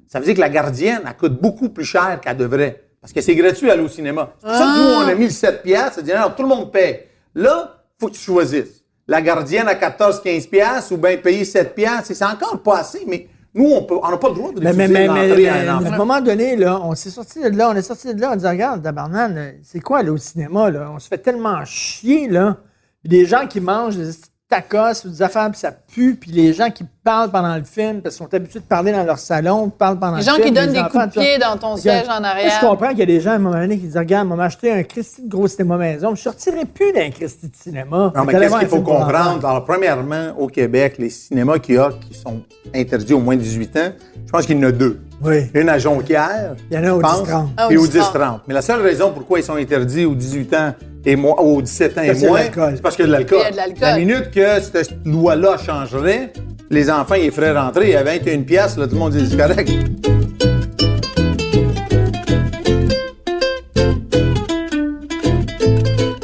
ça veut dire que la gardienne, elle coûte beaucoup plus cher qu'elle devrait. Parce que c'est gratuit aller au cinéma. C'est pour ça que nous, on a mis le 7 piastres. Ça dit, non, tout le monde paye. Là, il faut que tu choisisses. La gardienne à 14-15 piastres ou bien payer 7 piastres. C'est encore pas assez, mais nous, on n'a pas le droit de refuser l'entrée à un à enfant. un moment donné, là, on s'est sorti de là, on dit, regarde, tabarnak, c'est quoi, là, au cinéma, là? On se fait tellement chier, là. Puis des gens qui mangent des tacos ou des affaires, puis ça pue, puis les gens qui parlent pendant le film, parce qu'ils sont habitués de parler dans leur salon, parlent pendant Les le gens film. qui donnent les des enfants, coups de tout ça. pied dans ton siège en arrière. Je comprends qu'il y a des gens, à un moment donné, qui disent, regarde, on m'a acheté un Christy de gros cinéma maison, je sortirais plus d'un Christy de cinéma. Non, mais qu'est-ce qu'il faut comprendre? Alors, premièrement, au Québec, les cinémas qu'il y a qui sont interdits au moins de 18 ans, je pense qu'il y en a 2. Oui. Une à Jonquière, Il y en a au je pense, 10-30. Ah, au et au 10-30. 10-30. Mais la seule raison pourquoi ils sont interdits aux 18 ans et moins, aux 17 ans et Parce qu'il y a de moins, l'alcool. c'est parce qu'il y a de l'alcool. Il y a de l'alcool. La minute que cette loi-là changerait, les enfants, ils feraient rentrer à 21 piastres, là, tout le monde dit c'est correct.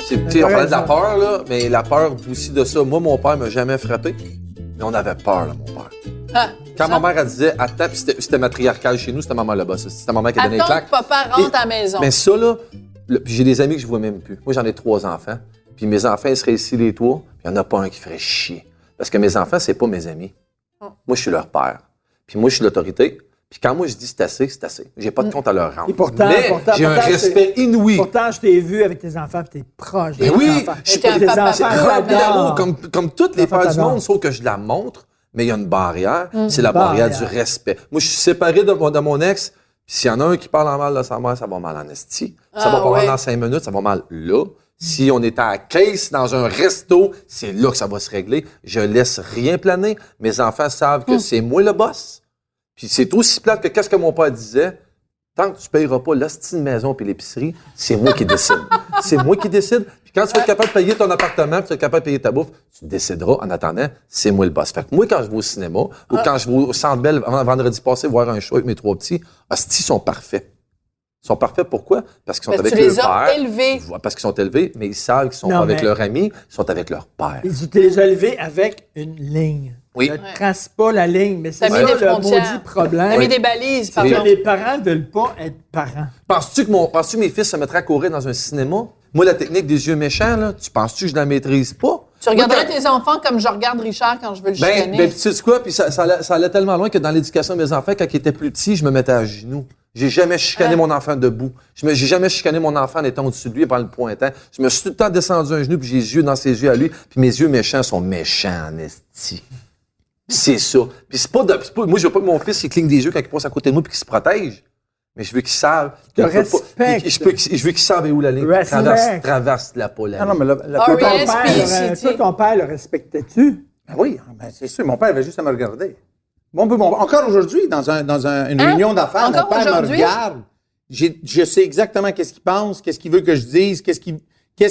Tu sais, on parlait de la peur, là, mais la peur aussi de ça. Moi, mon père m'a jamais frappé, mais on avait peur, là, mon père. Ah, Quand ça. ma mère, elle disait, attends, puis c'était matriarcal chez nous, c'était maman là-bas. C'était maman qui a donné les Attends claques. que papa rentre à la maison. Mais ça, là, puis j'ai des amis que je vois même plus. Moi, j'en ai 3 enfants. Puis mes enfants, ils seraient ici les 3, puis il n'y en a pas un qui ferait chier. Parce que mes enfants, c'est pas mes amis. Moi, je suis leur père. Puis moi, je suis l'autorité. Puis quand moi, je dis c'est assez, c'est assez. J'ai pas de compte à leur rendre. Et pourtant, Mais j'ai un pourtant, respect inouï. Pourtant, je t'ai vu avec tes enfants, puis t'es proche des Mais oui, enfants. je suis T'es un Tes papa enfants papa. t'adorent. comme toutes les Enfants pères du t'adorent. monde, sauf que je la montre, mais il y a une barrière. C'est la barrière. barrière du respect. Moi, je suis séparé de mon ex, puis s'il y en a un qui parle en mal de sa mère, ça va mal en esti. Ça va pas ouais. mal dans 5 minutes, ça va mal là. Si on était à la caisse dans un resto, c'est là que ça va se régler. Je laisse rien planer. Mes enfants savent que c'est moi le boss. Puis c'est aussi plate que qu'est-ce que mon père disait. Tant que tu ne payeras pas l'hostie de maison puis l'épicerie, c'est moi qui décide. C'est moi qui décide. Puis quand tu vas être capable de payer ton appartement, puis tu vas être capable de payer ta bouffe, tu décideras. En attendant, c'est moi le boss. Fait que moi, quand je vais au cinéma ou quand je vais au Centre Bell vendredi passé voir un show avec mes 3 petits, hostie, ils sont parfaits. Ils sont parfaits pourquoi? Parce qu'ils sont Parce que avec tu leur les as père. élevés. Parce qu'ils sont élevés, mais ils savent qu'ils sont Non, pas avec mais- leurs amis, ils sont avec leur père. Tu les as élevés avec une ligne. Oui. Ne trace pas la ligne, mais c'est T'as ça mis des le frontières. maudit problème. T'as mis des balises, C'est que pardon. les parents veulent pas être parents. Penses-tu que mes fils se mettraient à courir dans un cinéma? Moi, la technique des yeux méchants, là, tu penses-tu que je la maîtrise pas? Tu regarderais Moi, tes enfants comme je regarde Richard quand je veux le Ben, chicaner. tu sais quoi? Puis ça allait tellement loin que dans l'éducation de mes enfants, quand ils étaient plus petits, je me mettais à genoux. J'ai jamais chicané mon enfant debout. J'ai jamais chicané mon enfant en étant au-dessus de lui et par le pointant. Je me suis tout le temps descendu un genou, puis j'ai les yeux dans ses yeux à lui. Puis mes yeux méchants sont méchants en esti. Puis c'est ça. Puis c'est pas, moi, je veux pas que mon fils il cligne des yeux quand il passe à côté de moi puis qu'il se protège. Mais je veux qu'il savent. Te qu'il peut pas- respecte. je veux qu'il savent où la ligne. Respect. Traverse la poule. Ah non, mais la R.E.S.P. Toi, ton père le respectais-tu? Ben oui, ben c'est sûr. Mon père avait juste à me regarder. Encore aujourd'hui, dans une réunion d'affaires, mon Encore père me aujourd'hui? regarde. Je sais exactement qu'est-ce qu'il pense, qu'est-ce qu'il veut que je dise, qu'est-ce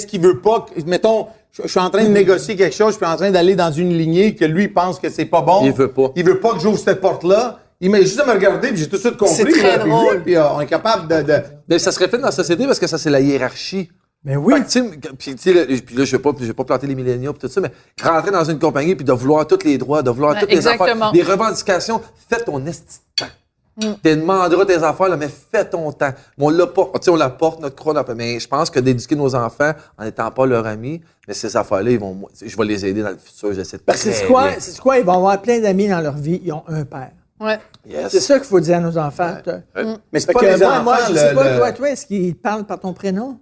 qu'il veut pas. Mettons, je suis en train de négocier quelque chose, je suis en train d'aller dans une lignée que lui pense que c'est pas bon. Il veut pas. Il veut pas que j'ouvre cette porte-là. Il m'a juste à me regarder, puis j'ai tout de suite compris. C'est très là, puis drôle. lui, puis on est capable de... Mais ça serait fait dans la société parce que ça, c'est la hiérarchie. Mais oui. Fait que, tu sais, puis là, je vais pas planter les milléniaux et tout ça, mais rentrer dans une compagnie puis de vouloir tous les droits, de vouloir Ouais, toutes les exactement. affaires, des revendications, fais ton esti de temps. Tu demanderas tes affaires, là, mais fais ton temps. Mais on l'a pas. Tu sais, on la porte, notre croix, mais je pense que d'éduquer nos enfants en n'étant pas leurs amis, mais ces affaires-là, je vais les aider dans le futur. J'essaie de Parce que c'est quoi? Ils vont avoir plein d'amis dans leur vie, ils ont un père. Ouais. Yes. C'est ça qu'il faut dire à nos enfants. toi. Mais c'est Fait pas que les moi, enfants, moi, je sais pas, le- toi, est-ce qu'ils parlent par ton prénom?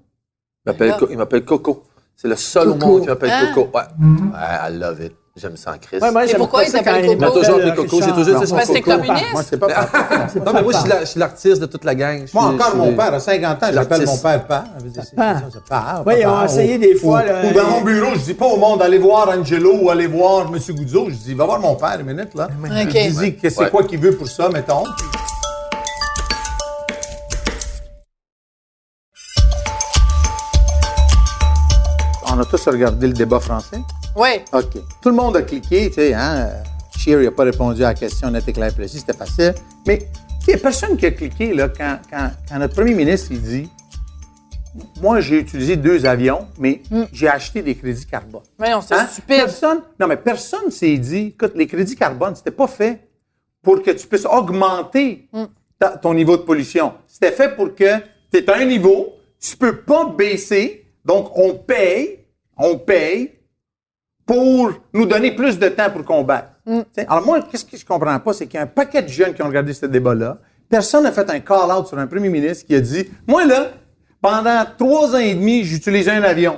Il m'appelle Coco. C'est le seul au Coco. monde qui m'appelle Ah. Coco. Ouais. Ouais, I love it. J'aime ça en crise. Ouais, moi, Et j'aime pourquoi pas il ça t'appelle quand Coco? ils Il m'a toujours appelé m'appellent Coco. J'ai Richard. toujours dit c'est son Parce que t'es Coco. communiste? Moi, c'est pas Non, mais moi, je suis l'artiste de toute la gang. Moi, encore, mon père, à 50 ans, j'appelle l'artiste. mon père Père. Oui, ils ont essayé des fois, là, Ou dans mon bureau, je dis pas au monde, allez voir Angelo ou allez voir M. Goudzo. Je dis, va voir mon père une minute, là. Ok. Je dis que c'est Ouais. quoi qu'il veut pour ça, mettons. On a tous regardé le débat français. Oui. OK. Tout le monde a cliqué, tu sais, hein. Scheer n'a pas répondu à la question nette et claire et précise, c'était facile. Mais, tu sais, il n'y a personne qui a cliqué, là, quand notre premier ministre, il dit « Moi, j'ai utilisé 2 avions, mais j'ai acheté des crédits carbone. » Voyons, c'est stupide. Personne s'est dit « Écoute, les crédits carbone, c'était pas fait pour que tu puisses augmenter ton niveau de pollution. C'était fait pour que tu es à un niveau, tu peux pas baisser, donc on paye pour nous donner plus de temps pour combattre. » Alors moi, qu'est-ce que je comprends pas, c'est qu'il y a un paquet de jeunes qui ont regardé ce débat-là. Personne n'a fait un call-out sur un premier ministre qui a dit « Moi, là, pendant 3 ans et demi, j'utilisais un avion.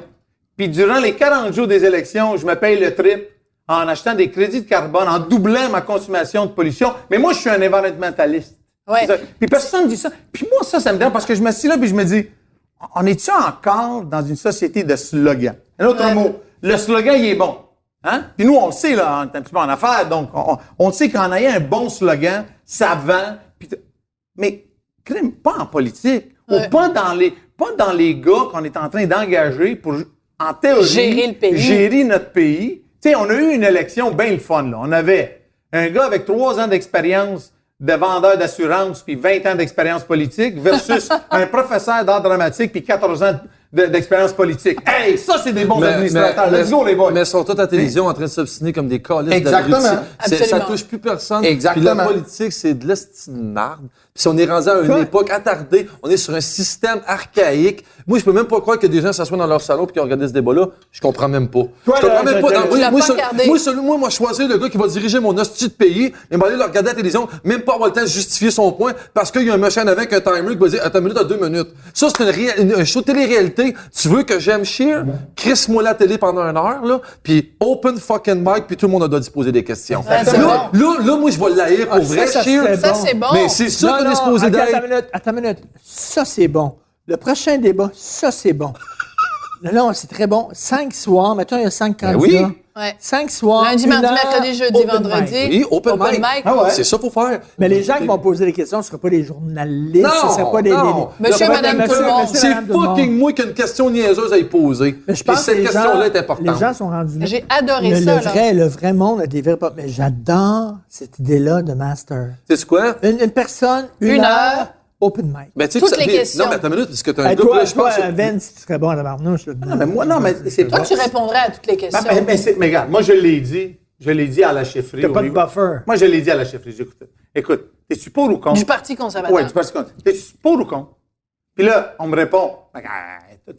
Puis durant les 40 jours des élections, je me paye le triple en achetant des crédits de carbone, en doublant ma consommation de pollution. Mais moi, je suis un environnementaliste. » Ouais. Puis personne ne dit ça. Puis moi, ça me dérange parce que je m'assieds là puis je me dis « On est-tu encore dans une société de slogan? » Un autre mot, le slogan, il est bon. Hein? Puis nous, on le sait, là, on est un petit peu en affaires, donc on sait qu'en ayant un bon slogan, ça vend. Mais pas en politique, ou pas dans les gars qu'on est en train d'engager pour, en théorie, gérer le pays. Gérer notre pays. Tu sais, on a eu une élection bien le fun, là. On avait un gars avec 3 ans d'expérience de vendeur d'assurance puis 20 ans d'expérience politique versus un professeur d'art dramatique puis 14 ans d'expérience politique. Hey, ça, c'est des bons administrateurs. Let's go, les boys. Mais ils sont tous à la télévision en train de s'obstiner comme des calices Exactement. d'abrutis. Ça touche plus personne. Exactement. Puis la politique, c'est de l'esti de marde. Puis si on est rendu à une époque attardée, on est sur un système archaïque. Moi, je peux même pas croire que des gens s'assoient dans leur salon et qu'ils ont regardé ce débat-là. Je comprends même pas. Toi, je comprends même pas. Moi, choisir le gars qui va diriger mon hostie de pays et m'aller le regarder à la télévision, même pas avoir le temps de justifier son point parce qu'il y a un machin avec un timer qui va dire attends une minute à 2 minutes. Ça, c'est un show de télé-réalité. Tu veux que j'aime Scheer? Crisse-moi la télé pendant 1 heure, là, puis open fucking mic, puis tout le monde a doit se poser des questions. Là, moi, je vais l'haïr pour vrai, Scheer. Ça, c'est bon. Mais c'est ça qu'on est supposé d'être. Attends une minute. Ça, c'est bon. Le prochain débat, ça, c'est bon. Non, c'est très bon. 5 soirs, mettons, il y a 5 candidats. Oui. Ouais. 5 soirs. Lundi, mardi, mercredi, jeudi, vendredi. Oui, open mic. Ah ouais. C'est ça qu'il faut faire. Mais les gens qui vont poser des questions, ce ne sera pas des journalistes, Non, ce ne sera pas des... non. Monsieur, madame, tout le monde. C'est fucking moi qui a une question niaiseuse à y poser. Mais je Et pense cette que question-là est importante. les gens sont rendus là. J'ai adoré ça, là. Le vrai monde a des vrais... Mais j'adore cette idée-là de master. C'est quoi? Une personne, une heure, open mic. Ben, tu sais Toutes que ça- les questions. Non, mais attends une minute, parce que t'as un Hey, gars, toi, là, je pense. Vince, tu serais bon à la barnouche. Non, mais c'est Toi, tu répondrais à toutes les questions. Mais regarde, moi, je l'ai dit à la chefferie. T'as pas de niveau- buffer. Moi, je l'ai dit à la chefferie. J'ai dit, écoute, t'es-tu pour ou contre? Du Parti conservateur. Oui, du Parti conservateur. T'es-tu pour ou contre? Puis là, on me répond,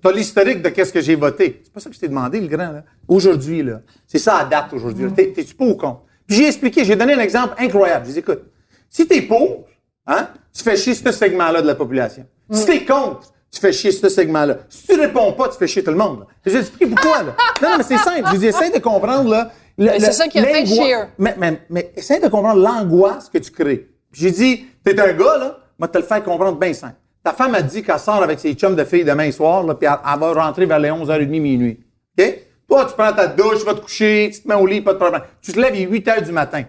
t'as l'historique de qu'est-ce que j'ai voté. C'est pas ça que je t'ai demandé, le grand, là. Aujourd'hui, là. C'est ça à date aujourd'hui. là. T'es-tu pour ou contre? Puis j'ai expliqué, j'ai donné un exemple incroyable. J'ai dit, écoute, si t'es pour, hein, tu fais chier ce segment-là de la population. Si t'es contre, tu fais chier ce segment-là. Si tu réponds pas, tu fais chier tout le monde. là. J'ai expliqué pourquoi, là. Non, mais c'est simple. Je dis, essaye de comprendre, là. C'est ça qui a fait Scheer. Mais essaye de comprendre l'angoisse que tu crées. Puis j'ai dit, t'es un gars, là, moi, te le faire comprendre bien simple. Ta femme a dit qu'elle sort avec ses chums de filles demain soir, là, puis elle va rentrer vers les 11h30, minuit. OK? Toi, tu prends ta douche, tu vas te coucher, tu te mets au lit, pas de problème. Tu te lèves, il est 8h du matin.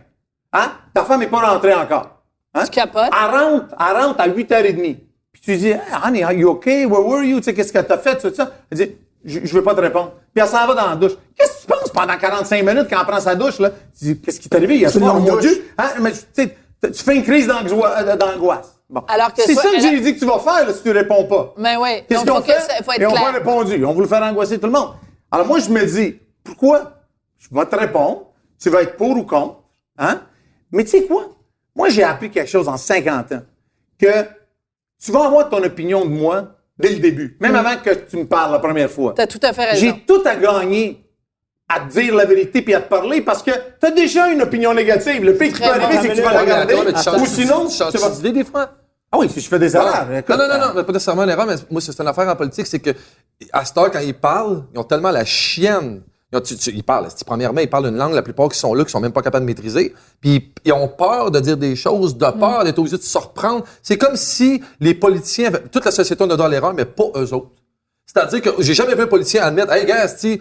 Hein? Ta femme n'est pas rentrée encore. Hein? Tu capotes. Elle rentre à 8h30. Puis tu dis, hey, honey, are you okay? Where were you? Tu sais, qu'est-ce que t'as fait? Tout ça. Elle dit, je veux pas te répondre. Puis elle s'en va dans la douche. Qu'est-ce que tu penses pendant 45 minutes quand elle prend sa douche, là? Tu dis, qu'est-ce qui t'est arrivé? Il y a C'est soir, une mon longue Dieu. Hein? Mais tu sais, tu fais une crise d'angoisse. Bon. Alors que c'est toi, ça que elle j'ai dit que tu vas faire, là, si tu réponds pas. Mais oui. Qu'est-ce Donc, qu'on fait? faut être Ils n'ont pas clair. répondu. On voulait faire angoisser tout le monde. Alors moi, je me dis, pourquoi? Je vais te répondre. Tu vas être pour ou contre. Hein? Mais tu sais quoi? Moi, j'ai appris quelque chose en 50 ans. Que tu vas avoir ton opinion de moi dès le début. Même avant que tu me parles la première fois. T'as tout à fait raison. J'ai tout à gagner à te dire la vérité puis à te parler parce que tu as déjà une opinion négative. Le pire qui peut Très arriver, bon. c'est que tu vas la garder. Ou sinon, tu changes tu vas... d'idée des fois. Ah oui, si je fais des erreurs. écoute, Non, mais pas nécessairement une erreur, mais moi, c'est une affaire en politique, c'est que, à cette heure, quand ils parlent, ils ont tellement la chienne. Ils parlent, premièrement, ils parlent une langue, la plupart qui sont là, qui sont même pas capables de maîtriser. Puis ils ont peur de dire des choses, de peur d'être obligés de se reprendre. C'est comme si les politiciens, toute la société on a dans l'erreur, mais pas eux autres. C'est-à-dire que j'ai jamais vu un politicien admettre, hey, gars, c'est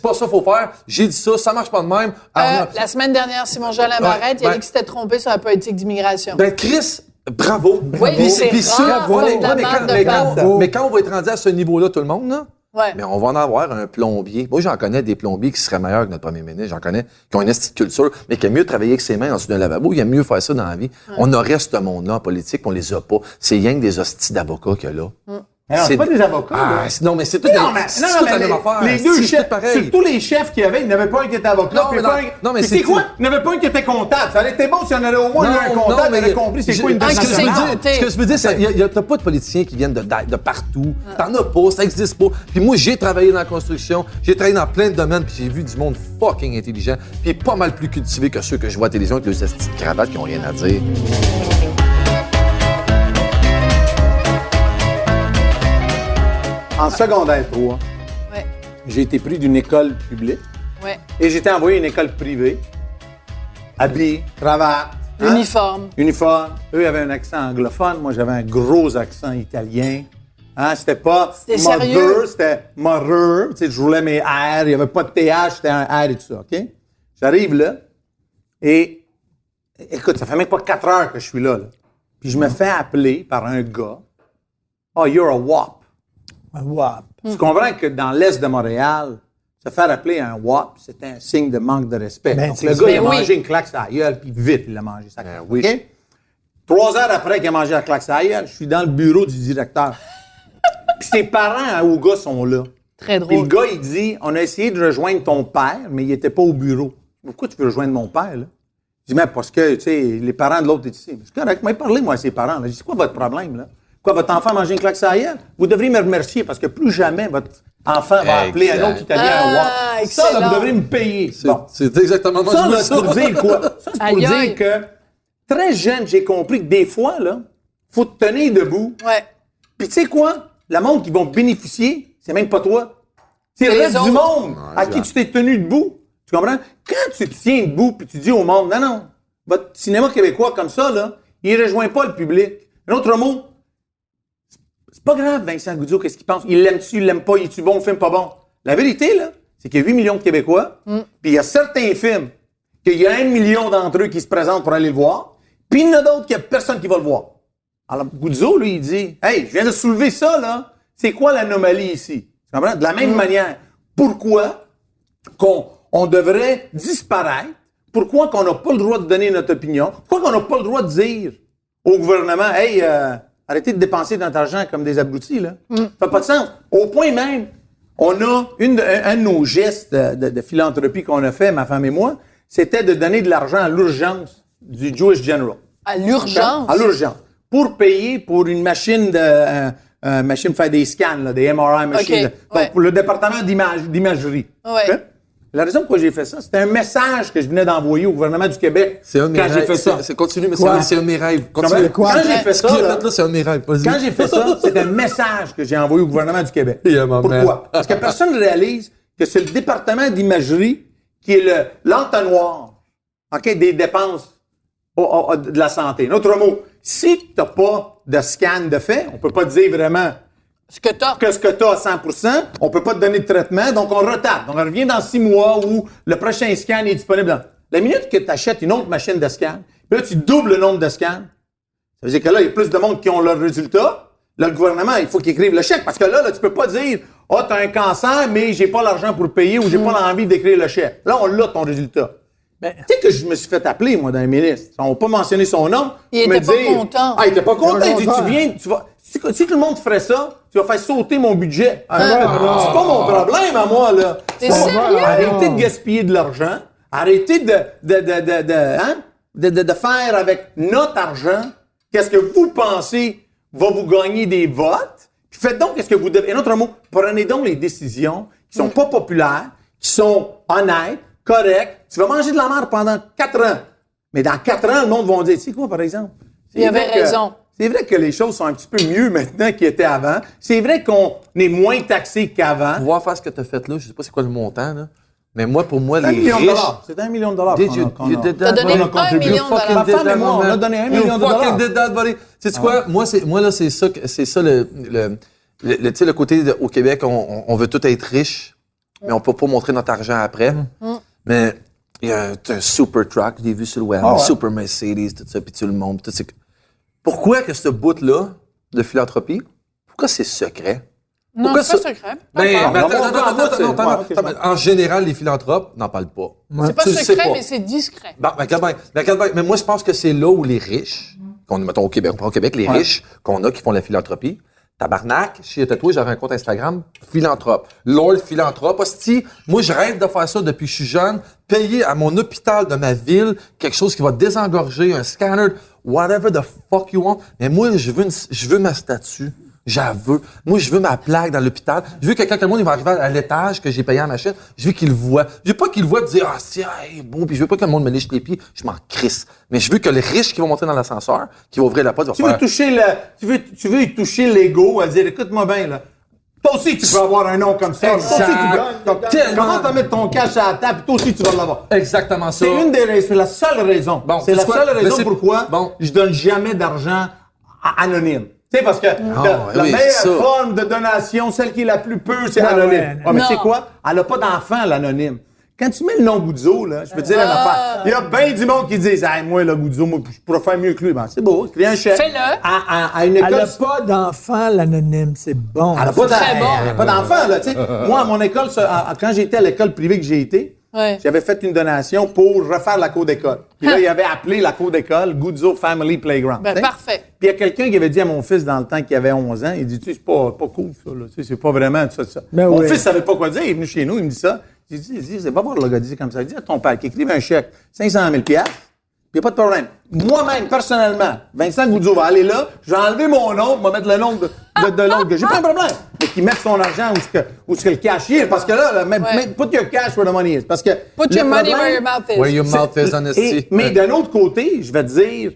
pas ça qu'il faut faire, j'ai dit ça marche pas de même. La semaine dernière, Simon-Jolin Barrette, il a dit qu'il s'était trompé sur la politique d'immigration. Ben, Chris, bravo. Oui, c'est ça, rare, mais de la marque de mais quand on va être rendu à ce niveau-là, tout le monde, là, Ouais. Mais on va en avoir un plombier. Moi, j'en connais des plombiers qui seraient meilleurs que notre premier ministre. J'en connais qui ont une petite culture, mais qui aiment mieux travailler avec ses mains en dessous d'un lavabo. Ils aiment mieux faire ça dans la vie. On aurait ce monde-là en politique, on les a pas. C'est rien que des hosties d'avocats qu'il y a là. Mais non, c'est pas des avocats, là. Non, mais c'est tout, Non, mais la même affaire. les deux C'est chefs, pareil. c'est tous les chefs qu'il y avait, il n'y en avait pas un qui était avocat. Non, puis mais pas non, un- non, mais puis c'est c'est quoi? tout. Il n'y en avait pas un qui était comptable. Ça aurait été bon s'il y en avait au moins eu un comptable, il aurait compris c'est quoi une ce que je veux internationale. dire, ce que je veux dire, c'est t'as pas de politiciens qui viennent de partout. T'en as pas, ça existe pas. Puis moi, j'ai travaillé dans la construction, j'ai travaillé dans plein de domaines, puis j'ai vu du monde fucking intelligent, puis pas mal plus cultivé que ceux que je vois à la télévision avec leurs petites cravates qui ont rien à dire. En secondaire 3, Ouais. j'ai été pris d'une école publique Ouais. et j'ai été envoyé à une école privée. Habillé, cravate. hein? Uniforme. Uniforme. Eux avaient un accent anglophone, moi j'avais un gros accent italien. Hein, c'était pas C'était mother, sérieux? c'était mother. Tu sais, je roulais mes R, il n'y avait pas de TH, c'était un R et tout ça, OK? J'arrive là et écoute, ça fait même pas 4 heures que je suis là. Puis je me fais appeler par un gars. Oh, you're a WAP. Un WAP. Tu comprends que dans l'Est de Montréal, se faire appeler un WAP, c'était un signe de manque de respect. Ben, Donc, c'est le ça. gars, il a Ben oui. mangé une claque sur la gueule, puis vite, il l'a mangé, sa claque. oui. OK? 3 heures après qu'il a mangé la claque sur la gueule, je suis dans le bureau du directeur. Puis ses parents au gars sont là. Très Puis le drôle. gars, il dit, on a essayé de rejoindre ton père, mais il était pas au bureau. Pourquoi tu veux rejoindre mon père, là? Je dis, mais parce que, tu sais, les parents de l'autre étaient ici. C'est correct, mais parlez-moi à ses parents, là. Je dis, c'est quoi votre problème, là? Quoi, votre enfant a mangé une claque sur la gueule? Vous devriez me remercier parce que plus jamais votre enfant va appeler un autre Italien un WAP. Ça, là, excellent. vous devriez me payer. Bon. C'est exactement moi Ça, je là, veux c'est pour dire quoi? Ça, c'est pour Aïe, aïe. dire que très jeune, j'ai compris que des fois, là, faut te tenir debout. Ouais. Puis tu sais quoi? Le monde qui vont bénéficier, c'est même pas toi. C'est le les reste du autres. monde à qui tu t'es tenu debout. Tu comprends? Quand tu te tiens debout puis tu dis au monde, non, non, votre cinéma québécois comme ça, là, il rejoint pas le public. Un autre mot, c'est pas grave, Vincent Goudzot, qu'est-ce qu'il pense? Il l'aime-tu, il l'aime pas, il est-tu bon, le film pas bon? La vérité, là, c'est qu'il y a 8 millions de Québécois, puis il y a certains films qu'il y a 1 million d'entre eux qui se présentent pour aller le voir, puis il y en a d'autres qu'il n'y a personne qui va le voir. Alors, Goudzot, lui, il dit, hey, je viens de soulever ça, là. C'est quoi l'anomalie ici? Tu comprends? De la même manière, pourquoi on devrait disparaître? Pourquoi qu'on n'a pas le droit de donner notre opinion? Pourquoi qu'on n'a pas le droit de dire au gouvernement, hey, arrêtez de dépenser notre argent comme des abrutis, là? Ça fait pas de sens. Au point même, on a un de nos gestes de philanthropie qu'on a fait, ma femme et moi, c'était de donner de l'argent à l'urgence du Jewish General. À l'urgence. À l'urgence. Pour payer pour une machine machine pour faire des scans, là, des MRI machines. OK, Donc, ouais. pour le département d'imagerie. Ouais. OK? La raison pourquoi j'ai fait ça, c'était un message que je venais d'envoyer au gouvernement du Québec C'est un de mes quand j'ai rêves. fait ça. Continue, mais Quoi? c'est un de mes rêves. Quand Continue. j'ai fait Ce ça, qu'il a là, fait là, c'est un de mes rêves. Vas-y. quand j'ai fait ça, c'est un message que j'ai envoyé au gouvernement du Québec. Yeah, my man. Pourquoi? Parce que personne ne réalise que c'est le département d'imagerie qui est l'entonnoir, OK, des dépenses de la santé. En autre mot, si tu n'as pas de scan de fait, on peut pas te dire vraiment Ce que t'as. que ce que tu as à 100%, on peut pas te donner de traitement, donc on retarde. Donc on revient dans 6 mois où le prochain scan est disponible. La minute que tu achètes une autre machine de scan, puis là tu doubles le nombre de scans, ça veut dire que là, il y a plus de monde qui ont leurs résultats. Là, le gouvernement, il faut qu'il écrive le chèque, parce que là tu peux pas dire « Ah, t'as un cancer, mais j'ai pas l'argent pour le payer ou j'ai pas l'envie d'écrire le chèque. » Là, on l'a ton résultat. Ben, Tu sais que je me suis fait appeler, moi, d'un ministre. Ils n'ont pas mentionné son nom. Il me était pas dire, content. Ah, il était pas content. Il dit, content. tu viens, tu vas... Si tout le monde ferait ça, tu vas faire sauter mon budget. ouais, C'est pas mon problème à moi, là. T'es Bon, sérieux? Arrêtez de gaspiller de l'argent. Arrêtez de faire avec notre argent qu'est-ce que vous pensez va vous gagner des votes. Puis faites donc qu'est-ce que vous devez. En autre mot, prenez donc les décisions qui sont pas populaires, qui sont honnêtes, correctes. Tu vas manger de la merde pendant 4 ans. Mais dans 4 ans, le monde va dire, c'est quoi, par exemple? C'est Il avait vrai que- raison. C'est vrai que les choses sont un petit peu mieux maintenant qu'ils étaient avant. C'est vrai qu'on est moins taxé qu'avant. Pouvoir faire ce que tu as fait là, je sais pas c'est quoi le montant, là. Mais moi, pour moi, C'est 1 les million de riches... dollars. C'est 1 million de dollars Did qu'on you, a- qu'on you a. did T'as that, donné buddy? un You million de fucking dollars. did Ma femme that, et moi, on man. a donné 1 You million de dollars. fucking did that, buddy. Sais-tu quoi? Moi, là, c'est ça, tu sais, tu sais, le côté au Québec, on veut tout être riche, mais on peut pas montrer notre argent après. Mais il y a un super truck, j'ai vu sur le web, Ah ouais. super Mercedes, tout ça, puis tout le monde. Pourquoi que ce bout-là de philanthropie, pourquoi c'est secret? Non, Pourquoi c'est pas ça? secret. Ben, D'accord. attends. En général, les philanthropes n'en parlent pas. C'est pas Tu le sais secret, pas. mais c'est discret. Bon, regarde bien. Mais moi, je pense que c'est là où les riches, mettons au Québec, on prend au Québec, les riches qu'on a qui font la philanthropie, tabarnak, chez Tatoué, j'avais un compte Instagram, philanthrope. Lord philanthrope, hostie, moi, je rêve de faire ça depuis que je suis jeune, payer à mon hôpital de ma ville quelque chose qui va désengorger, un scanner, whatever the fuck you want. Mais moi, je veux ma statue. J'avoue. Moi, je veux ma plaque dans l'hôpital. Je veux que quand le monde il va arriver à l'étage que j'ai payé à la machine, je veux qu'il le voit. Je veux pas qu'il le voit dire, bon, puis je veux pas que le monde me lèche les pieds. Je m'en crisse. Mais je veux que les riches qui vont monter dans l'ascenseur, qui vont ouvrir la porte, vont faire... Tu veux y toucher l'ego, à dire, écoute-moi bien, là. Toi aussi, tu peux avoir un nom comme ça. Toi aussi, tu gagnes. Comment t'as mettre ton cash à la table, toi aussi, tu vas l'avoir. Exactement ça. C'est une des raisons, c'est la seule raison. Bon, c'est la c'est quoi? seule Mais raison c'est- pourquoi bon. je donne jamais d'argent anonyme. Tu sais, parce que la oui, meilleure ça. forme de donation, celle qui est la plus pure, c'est Ouais, anonyme. ouais. Mais tu sais Non. quoi? Elle n'a pas d'enfant, l'anonyme. Quand tu mets le nom Goudzo, là, je peux te dire une affaire. Il y a bien du monde qui disent, hey, moi, le Goudzo, moi, je pourrais faire mieux que lui. Ben, c'est beau, crée un chèque. Fais-le. À une Elle école. n'a pas d'enfant, l'anonyme. C'est bon. Elle n'a pas Très bon. elle a pas d'enfant, là, tu sais. Moi, à mon école, quand j'étais à l'école privée que j'ai été, Ouais. j'avais fait une donation pour refaire la cour d'école. Puis là, il avait appelé la cour d'école Goudzo Family Playground. Ben, tu sais. parfait. Puis il y a quelqu'un qui avait dit à mon fils dans le temps qu'il avait 11 ans, il dit, tu sais, c'est pas cool, ça, là. Tu sais, c'est pas vraiment ça. Ben Mon oui. fils savait pas quoi dire. Il est venu chez nous, il me dit ça. J'ai dit, c'est pas voir le gars dire comme ça. Il dit à ton père qu'il écrive un chèque, 500 000 $, puis il n'y a pas de problème. Moi-même, personnellement, Vincent Goudzo va aller là, je vais enlever mon nom, je vais mettre le nom de l'autre gars. J'ai pas un problème. Mais qu'il mette son argent où ce que le cash est. Parce que là, put your cash where the money is. Parce que Put le your money problème- where your mouth is. Where your mouth is, honesty. mais d'un autre côté, je vais te dire,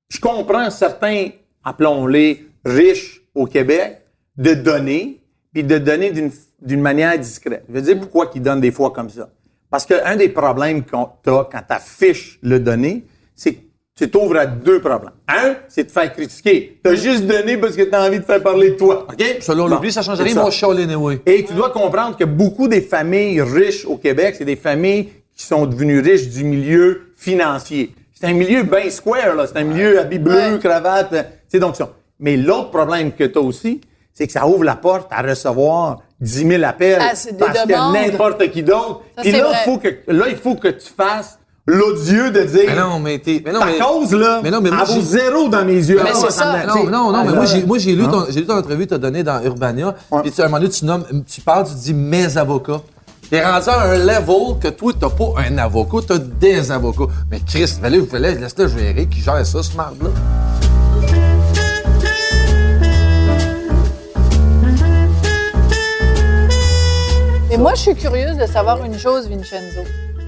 je comprends certains, appelons-les riches au Québec, de donner, puis de donner d'une manière discrète. Je veux dire pourquoi ils donnent des fois comme ça. Parce qu'un des problèmes qu'on t'as quand tu affiches le donner, c'est que tu t'ouvres à deux problèmes. Un, c'est de te faire critiquer. Tu as juste donné parce que tu as envie de faire parler de toi. OK? Selon Bon, l'oubli, ça change c'est rien, ça. mon chialer anyway. Et tu dois comprendre que beaucoup des familles riches au Québec, c'est des familles qui sont devenues riches du milieu financier. C'est un milieu bien square, là. C'est un milieu habit bleu, Ouais. cravate. C'est donc ça. Mais l'autre problème que tu as aussi, c'est que ça ouvre la porte à recevoir 10 000 appels. Ah, c'est des parce demandes. que n'importe qui d'autre. Ça, Puis c'est là, vrai. il faut que tu fasses l'odieux de dire. Mais non, mais ta cause, là, mais non, mais moi, elle vaut j'ai- zéro dans mes yeux. Mais Ah, c'est ça. Non, mais moi, j'ai lu Hein? ton entrevue que tu as donnée dans Urbania, Ouais. puis à un moment donné, tu parles, tu dis mes avocats. T'es rendu à un level que toi, t'as pas un avocat, t'as des avocats. Mais Chris, laisse-le gérer, qui gère ça, ce marde-là. Et moi, je suis curieuse de savoir une chose, Vincenzo.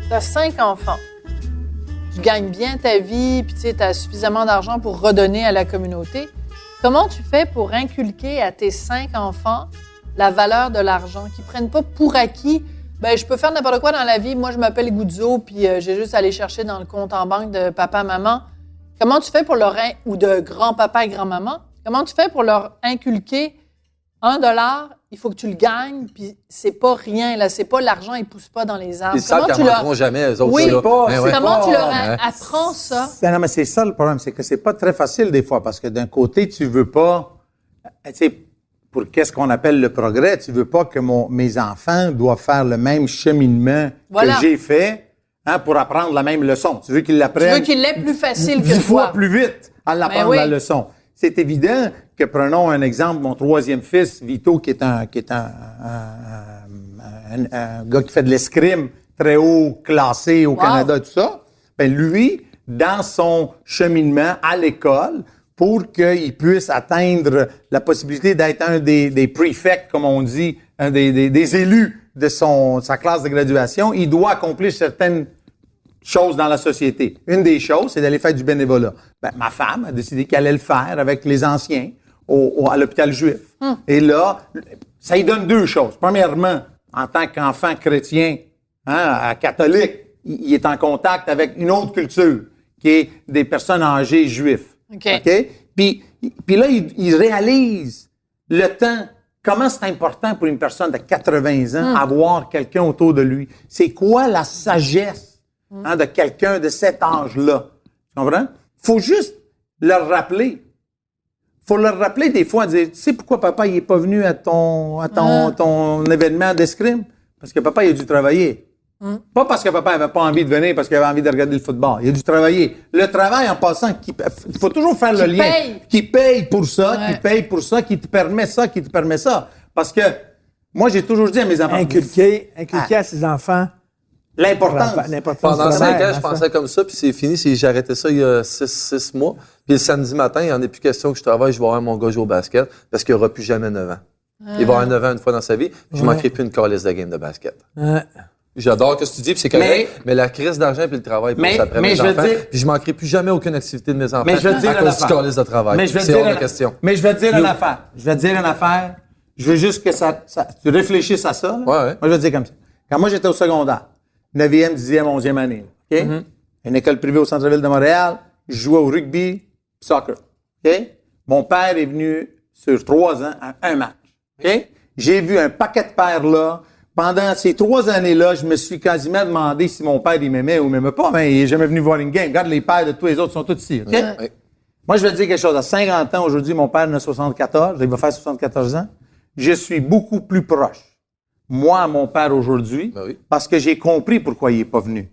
Tu as 5 enfants. Tu gagnes bien ta vie, puis tu as suffisamment d'argent pour redonner à la communauté. Comment tu fais pour inculquer à tes 5 enfants la valeur de l'argent, qu'ils ne prennent pas pour acquis? Ben, je peux faire n'importe quoi dans la vie. Moi, je m'appelle Goudzo, puis j'ai juste à aller chercher dans le compte en banque de papa, maman. Comment tu fais pour leur... ou de grand-papa et grand-maman? Comment tu fais pour leur inculquer $1, il faut que tu le gagnes, puis c'est pas rien, là. C'est pas l'argent, il pousse pas dans les arbres. Ils savent qu'ils en manqueront jamais, eux autres, Oui, ça, là. pas- Ben c'est ouais. Comment tu leur Ouais. apprends ça? Non, mais c'est ça le problème, c'est que c'est pas très facile des fois, parce que d'un côté, tu veux pas, tu sais, pour qu'est-ce qu'on appelle le progrès, tu veux pas que mes enfants doivent faire le même cheminement Voilà. que j'ai fait, hein, pour apprendre la même leçon. Tu veux qu'ils Tu l'apprennent veux qu'il l'ait plus facile 10 que fois toi. plus vite en l'apprendre Ben oui. la leçon. C'est évident que, prenons un exemple, mon troisième fils, Vito, qui est un gars qui fait de l'escrime très haut classé au Wow. Canada, tout ça, ben lui, dans son cheminement à l'école, pour qu'il puisse atteindre la possibilité d'être un des prefects, comme on dit, un des élus de sa classe de graduation, il doit accomplir certaines choses dans la société. Une des choses, c'est d'aller faire du bénévolat. Ben, ma femme a décidé qu'elle allait le faire avec les anciens à l'hôpital juif. Et là, ça lui donne deux choses. Premièrement, en tant qu'enfant chrétien, catholique, il est en contact avec une autre culture, qui est des personnes âgées juives. OK. Puis là, il réalise le temps, comment c'est important pour une personne de 80 ans avoir quelqu'un autour de lui. C'est quoi la sagesse de quelqu'un de cet âge-là? Tu comprends? Faut juste leur rappeler. faut leur rappeler des fois, dire, tu sais pourquoi papa, il est pas venu à ton événement d'escrime? Parce que papa, il a dû travailler. Pas parce que papa avait pas envie de venir, parce qu'il avait envie de regarder le football. Il a dû travailler. Le travail, en passant, il faut toujours faire le lien. Qui paye pour ça, qui paye pour ça, qui te permet ça, qui te permet ça. Parce que, moi, j'ai toujours dit à mes enfants... Inculquer à ses enfants... L'importance. Pendant 5 ans, je pensais comme ça, puis c'est fini. J'ai arrêté ça il y a 6 mois. Puis le samedi matin, il n'y en a plus question que je travaille, je vais voir mon gars jouer au basket, parce qu'il n'aura plus jamais 9 ans. Il va avoir 9 ans une fois dans sa vie, puis je ne manquerai plus une calice de game de basket. J'adore ce que tu dis, puis c'est correct, mais la crise d'argent puis le travail passe après mes enfants. Puis je ne manquerai plus jamais aucune activité de mes enfants à cause du calice de travail. C'est hors de question. Mais je vais te dire une affaire. Je veux juste que tu réfléchisses à ça. Moi, je vais te dire comme ça. Quand moi, j'étais au secondaire, 9e, 10e, 11e année, OK? Une école privée au centre-ville de Montréal, je jouais au rugby, soccer, OK? Mon père est venu sur 3 ans à un match, OK? J'ai vu un paquet de pères là. Pendant ces 3 années-là, je me suis quasiment demandé si mon père, il m'aimait ou m'aimait pas, mais il est jamais venu voir une game. Regarde, les pères de tous les autres sont tous ici, OK? Moi, je vais te dire quelque chose. À 50 ans, aujourd'hui, mon père en a 74. Il va faire 74 ans. Je suis beaucoup plus proche, moi, à mon père aujourd'hui, parce que j'ai compris pourquoi il est pas venu.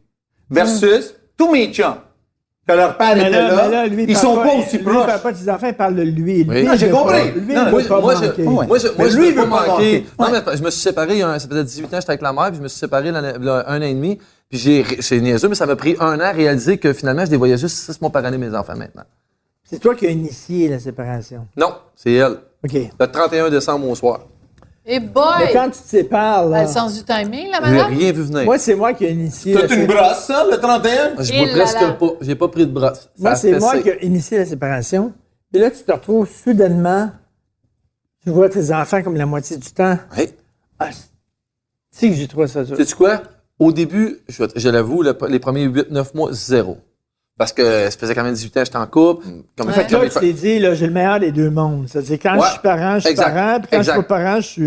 Versus tous mes chums, que leur père était là, lui, ils sont pas aussi proches. Lui, papa de ses enfants, il parle de lui. Non, j'ai compris. Moi, je lui, il veut pas manquer. Non, mais je me suis séparé, ça faisait 18 ans, j'étais avec la mère, puis je me suis séparé un an et demi, puis c'est niaiseux, mais ça m'a pris 1 an à réaliser que finalement, je les voyais juste 6 mois par année, mes enfants, maintenant. C'est toi qui as initié la séparation. Non, c'est elle. OK. Le 31 décembre au soir. Et boy! Mais quand tu te sépares, là... Elle a le sens du timing, la Je n'ai madame? rien vu venir. Moi, c'est moi qui ai initié... T'as une brosse, ça, le 31? Je bois presque pas. J'ai pas pris de brosse. Moi, c'est moi qui ai initié la séparation. Et là, tu te retrouves soudainement... Tu vois tes enfants comme la moitié du temps. Oui. Ah, tu sais que j'ai trouvé ça dur. Sais-tu quoi? Au début, je l'avoue, les premiers 8-9 mois, 0. Parce que ça faisait quand même 18 ans, j'étais en couple. Fait que là, tu t'es dit, là, j'ai le meilleur des deux mondes. C'est-à-dire, quand je suis parent, je suis parent, puis quand je suis pas parent, je suis...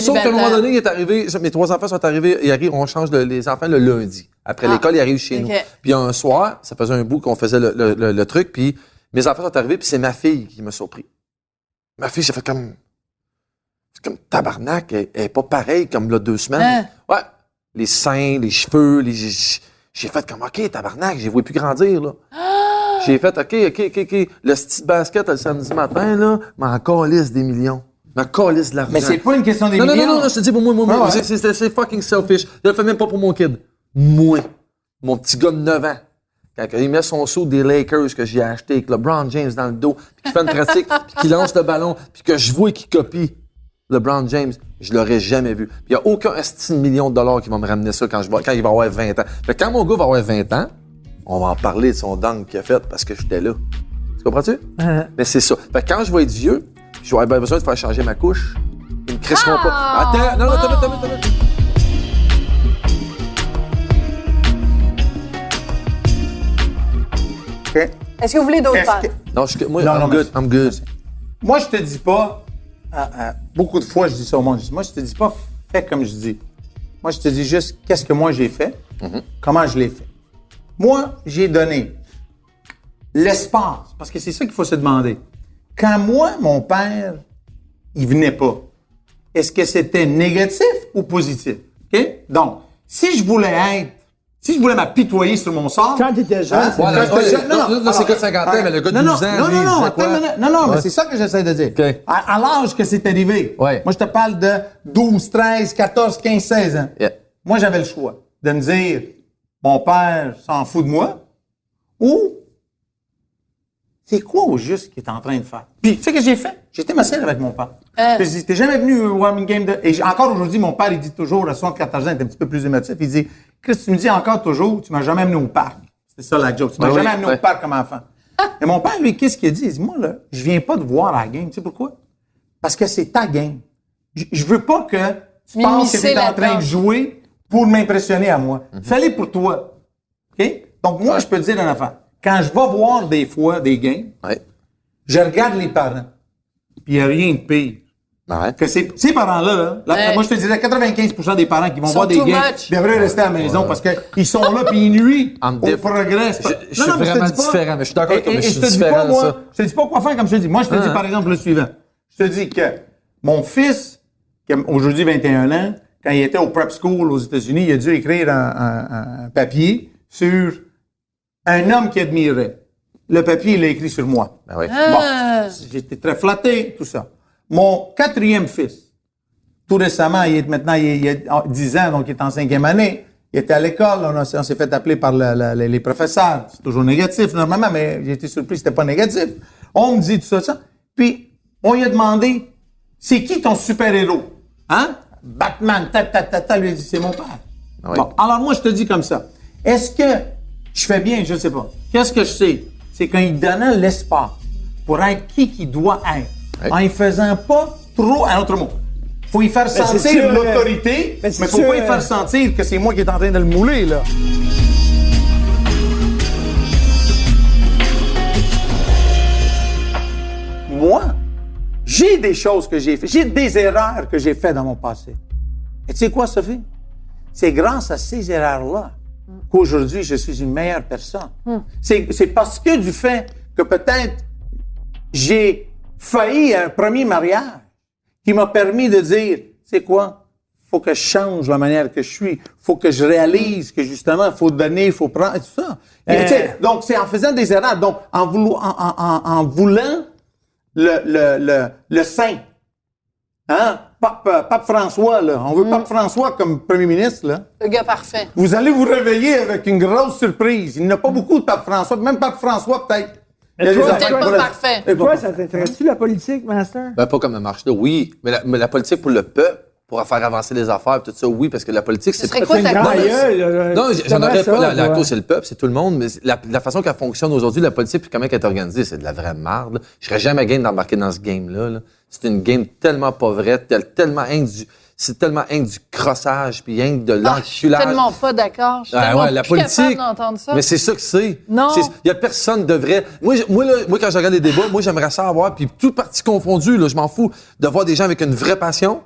Sauf qu'à un moment donné, il est arrivé, mes 3 enfants sont arrivés, on change les enfants le lundi. Après l'école, ils arrivent chez nous. Puis un soir, ça faisait un bout qu'on faisait le truc, puis mes enfants sont arrivés, puis c'est ma fille qui m'a surpris. Ma fille, j'ai fait comme... C'est comme tabarnak, elle est pas pareille comme là 2 semaines. Ouais. Les seins, les cheveux, j'ai fait comme, OK, tabarnak, je les vois plus grandir, là. J'ai fait, OK. Le petit basket le samedi matin, là, m'en calisse des millions. M'en calisse de l'argent. Mais c'est pas une question des millions. Non, je te dis pour moi, c'est fucking selfish. Je le fais même pas pour mon kid. Moi, mon petit gars de 9 ans, quand il met son saut des Lakers que j'ai acheté avec LeBron James dans le dos, puis qu'il fait une pratique, puis qu'il lance le ballon, puis que je vois qu'il copie LeBron James, je l'aurais jamais vu. Il n'y a aucun estime million de dollars qui va me ramener ça quand il va avoir 20 ans. Fait que quand mon gars va avoir 20 ans, on va en parler de son dunk qu'il a fait parce que j'étais là. Tu comprends-tu? Mais c'est ça. Fait que quand je vais être vieux, je vais avoir besoin de faire changer ma couche. Ils me crisseront pas. Attends, non, attends. OK. Est-ce que vous voulez d'autres pères? Non, I'm good. Moi, je te dis pas... beaucoup de fois, je dis ça au monde. Moi, je te dis pas fais comme je dis. Moi, je te dis juste qu'est-ce que moi j'ai fait, comment je l'ai fait. Moi, j'ai donné l'espace, parce que c'est ça qu'il faut se demander. Quand moi, mon père, il venait pas, est-ce que c'était négatif ou positif? OK? Donc, si je voulais m'apitoyer sur mon sort... Quand t'étais jeune, là, c'est le gars de 50 ans, mais le gars de 12 ans, Non, mais c'est ça que j'essaie de dire. Okay. À l'âge que c'est arrivé, moi je te parle de 12, 13, 14, 15, 16 ans. Yeah. Moi, j'avais le choix de me dire, mon père s'en fout de moi, ou c'est quoi au juste qu'il est en train de faire? Puis, tu sais ce que j'ai fait? J'ai été m'asseoir avec mon père. Puis, j'ai dit, t'es jamais venu voir une game de... Et encore aujourd'hui, mon père, il dit toujours, à 74 ans, il est un petit peu plus émotif, il dit, Chris, tu me dis encore toujours, tu m'as jamais amené au parc. C'était ça la joke. Tu m'as jamais amené au parc comme enfant. Et mon père, lui, qu'est-ce qu'il a dit? Il dit, moi, là, je viens pas te voir à la game. Tu sais pourquoi? Parce que c'est ta game. Je veux pas que tu penses que t'es en train de jouer pour m'impressionner à moi. Fais-le pour toi. OK? Donc, moi, je peux te dire une affaire. Quand je vais voir des fois des games, je regarde les parents. Puis il n'y a rien de pire Ouais. Que ces parents-là, Ouais. moi, je te dirais 95% des parents qui vont Sont voir des too games much. devraient rester à la maison parce qu'ils sont là puis ils nuisent En me au déf- progrès. Je suis vraiment différent, mais je suis d'accord avec toi, mais je suis te dis pas, différent de moi, ça. je te dis pas quoi faire comme je te dis. Moi, je te dis, par exemple, le suivant. Je te dis que mon fils, qui a aujourd'hui 21 ans, quand il était au prep school aux États-Unis, il a dû écrire un papier sur un homme qu'il admirait. Le papier, il l'a écrit sur moi. Ben oui. Ah. Bon, j'étais très flatté, tout ça. Mon 4e fils, tout récemment, il a 10 ans, donc il est en 5e année. Il était à l'école, on s'est fait appeler par les professeurs. C'est toujours négatif, normalement, mais j'ai été surpris que c'était pas négatif. On me dit tout ça. Puis, on lui a demandé, c'est qui ton super-héros? Hein? Batman, lui a dit, c'est mon père. Ah oui. Bon, alors moi, je te dis comme ça. Est-ce que je fais bien? Je ne sais pas. Qu'est-ce que je sais? C'est qu'en lui donnant l'espace pour être qui doit être, Oui. en ne faisant pas trop, un autre mot. Faut y faire c'est sentir sûr, l'autorité, mais mais c'est faut sûr, pas y faire sentir que c'est moi qui est en train de le mouler, là. Moi, j'ai des choses que j'ai faites, j'ai des erreurs que j'ai faites dans mon passé. Et tu sais quoi, Sophie? C'est grâce à ces erreurs-là qu'aujourd'hui, je suis une meilleure personne. C'est parce que du fait que peut-être j'ai failli à un premier mariage qui m'a permis de dire, c'est quoi? Faut que je change la manière que je suis. Faut que je réalise que justement, faut donner, faut prendre, et tout ça. Et tu sais, donc, c'est en faisant des erreurs, donc en voulant le saint. Hein? Pape François, là. On veut Pape François comme premier ministre, là. Le gars parfait. Vous allez vous réveiller avec une grosse surprise. Il n'y a pas beaucoup de Pape François, même Pape François, peut-être. Il y a toi, des peut-être affaires pas pour parfait. Et Toi, pas ça t'intéresse-tu, la politique, Master? Ben, pas comme ça marche là, oui. Mais la politique pour le peuple, pour faire avancer les affaires, tout ça, oui, parce que la politique, Ce c'est serait pas- quoi C'est une ta grande cause? gueule. Non, j'en aurais pas. La cause, cause, c'est le peuple, c'est tout le monde. Mais la façon qu'elle fonctionne aujourd'hui, la politique, puis comment elle est organisée, c'est de la vraie marde. Je serais jamais game d'embarquer dans ce game-là. Là. C'est une game tellement pas vraie, c'est tellement du crossage, puis rien que de Ah, je suis l'enculage. tellement pas d'accord. Je suis Ah tellement ouais, la plus capable politique. d'entendre ça. Mais c'est ça que c'est. Non. Il y a personne de vrai. Moi, quand je regarde les débats, moi, j'aimerais ça avoir, puis tout parti confondu, là, je m'en fous, de voir des gens avec une vraie passion,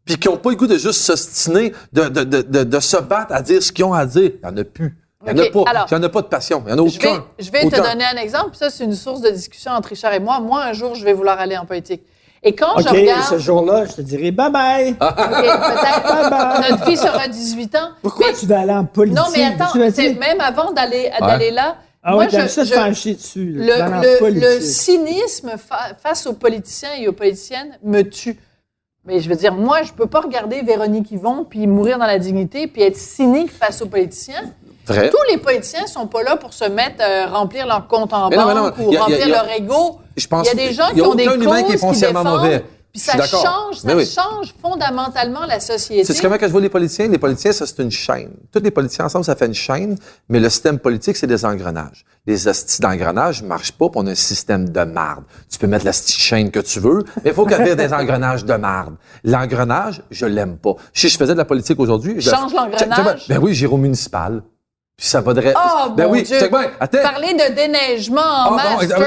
puis qui ont pas le goût de juste s'ostiner, de se battre à dire ce qu'ils ont à dire. Il y en a plus. Il y en a OK, pas. alors, Il y en a pas de passion. Il y en a aucun. Je vais te Aucun. donner un exemple. Puis ça, c'est une source de discussion entre Richard et moi. Moi, un jour, je vais vouloir aller en politique. Et quand OK, je regarde... ce jour-là, je te dirais bye-bye. OK, peut-être notre fille aura 18 ans. Pourquoi mais- tu vas aller en politique? Non, mais attends, Tu vas dire- même avant d'aller là... Ah moi, oui, t'aimes ça te faire chier dessus. là. Tu vas aller en le politique. cynisme face aux politiciens et aux politiciennes me tue. Mais je veux dire, moi, je peux pas regarder Véronique Yvon puis mourir dans la dignité puis être cynique face aux politiciens. Vrai. Tous les politiciens sont pas là pour se mettre remplir leur compte en Mais non, mais non, banque il ou y a- remplir il y a- leur ego. Je pense Il y a des gens qu'il qui y a ont des aucun humain qui est causes qui foncièrement défendent. mauvais. Puis Je ça suis d'accord. change, Mais oui. change fondamentalement la société. C'est comment que je vois les politiciens? Les politiciens, ça, c'est une chaîne. Tous les politiciens ensemble, ça fait une chaîne, mais le système politique, c'est des engrenages. Les hosties d'engrenages ne marchent pas, puis on a un système de marde. Tu peux mettre la petite chaîne que tu veux, mais il faut qu'il y ait des engrenages de marde. L'engrenage, je l'aime pas. Si je faisais de la politique aujourd'hui... Change l'engrenage? Ben oui, j'irai au municipal. Puis ça vaudrait... Oh, ben mon oui, Dieu! check bien. Attends. Parler de déneigement en master.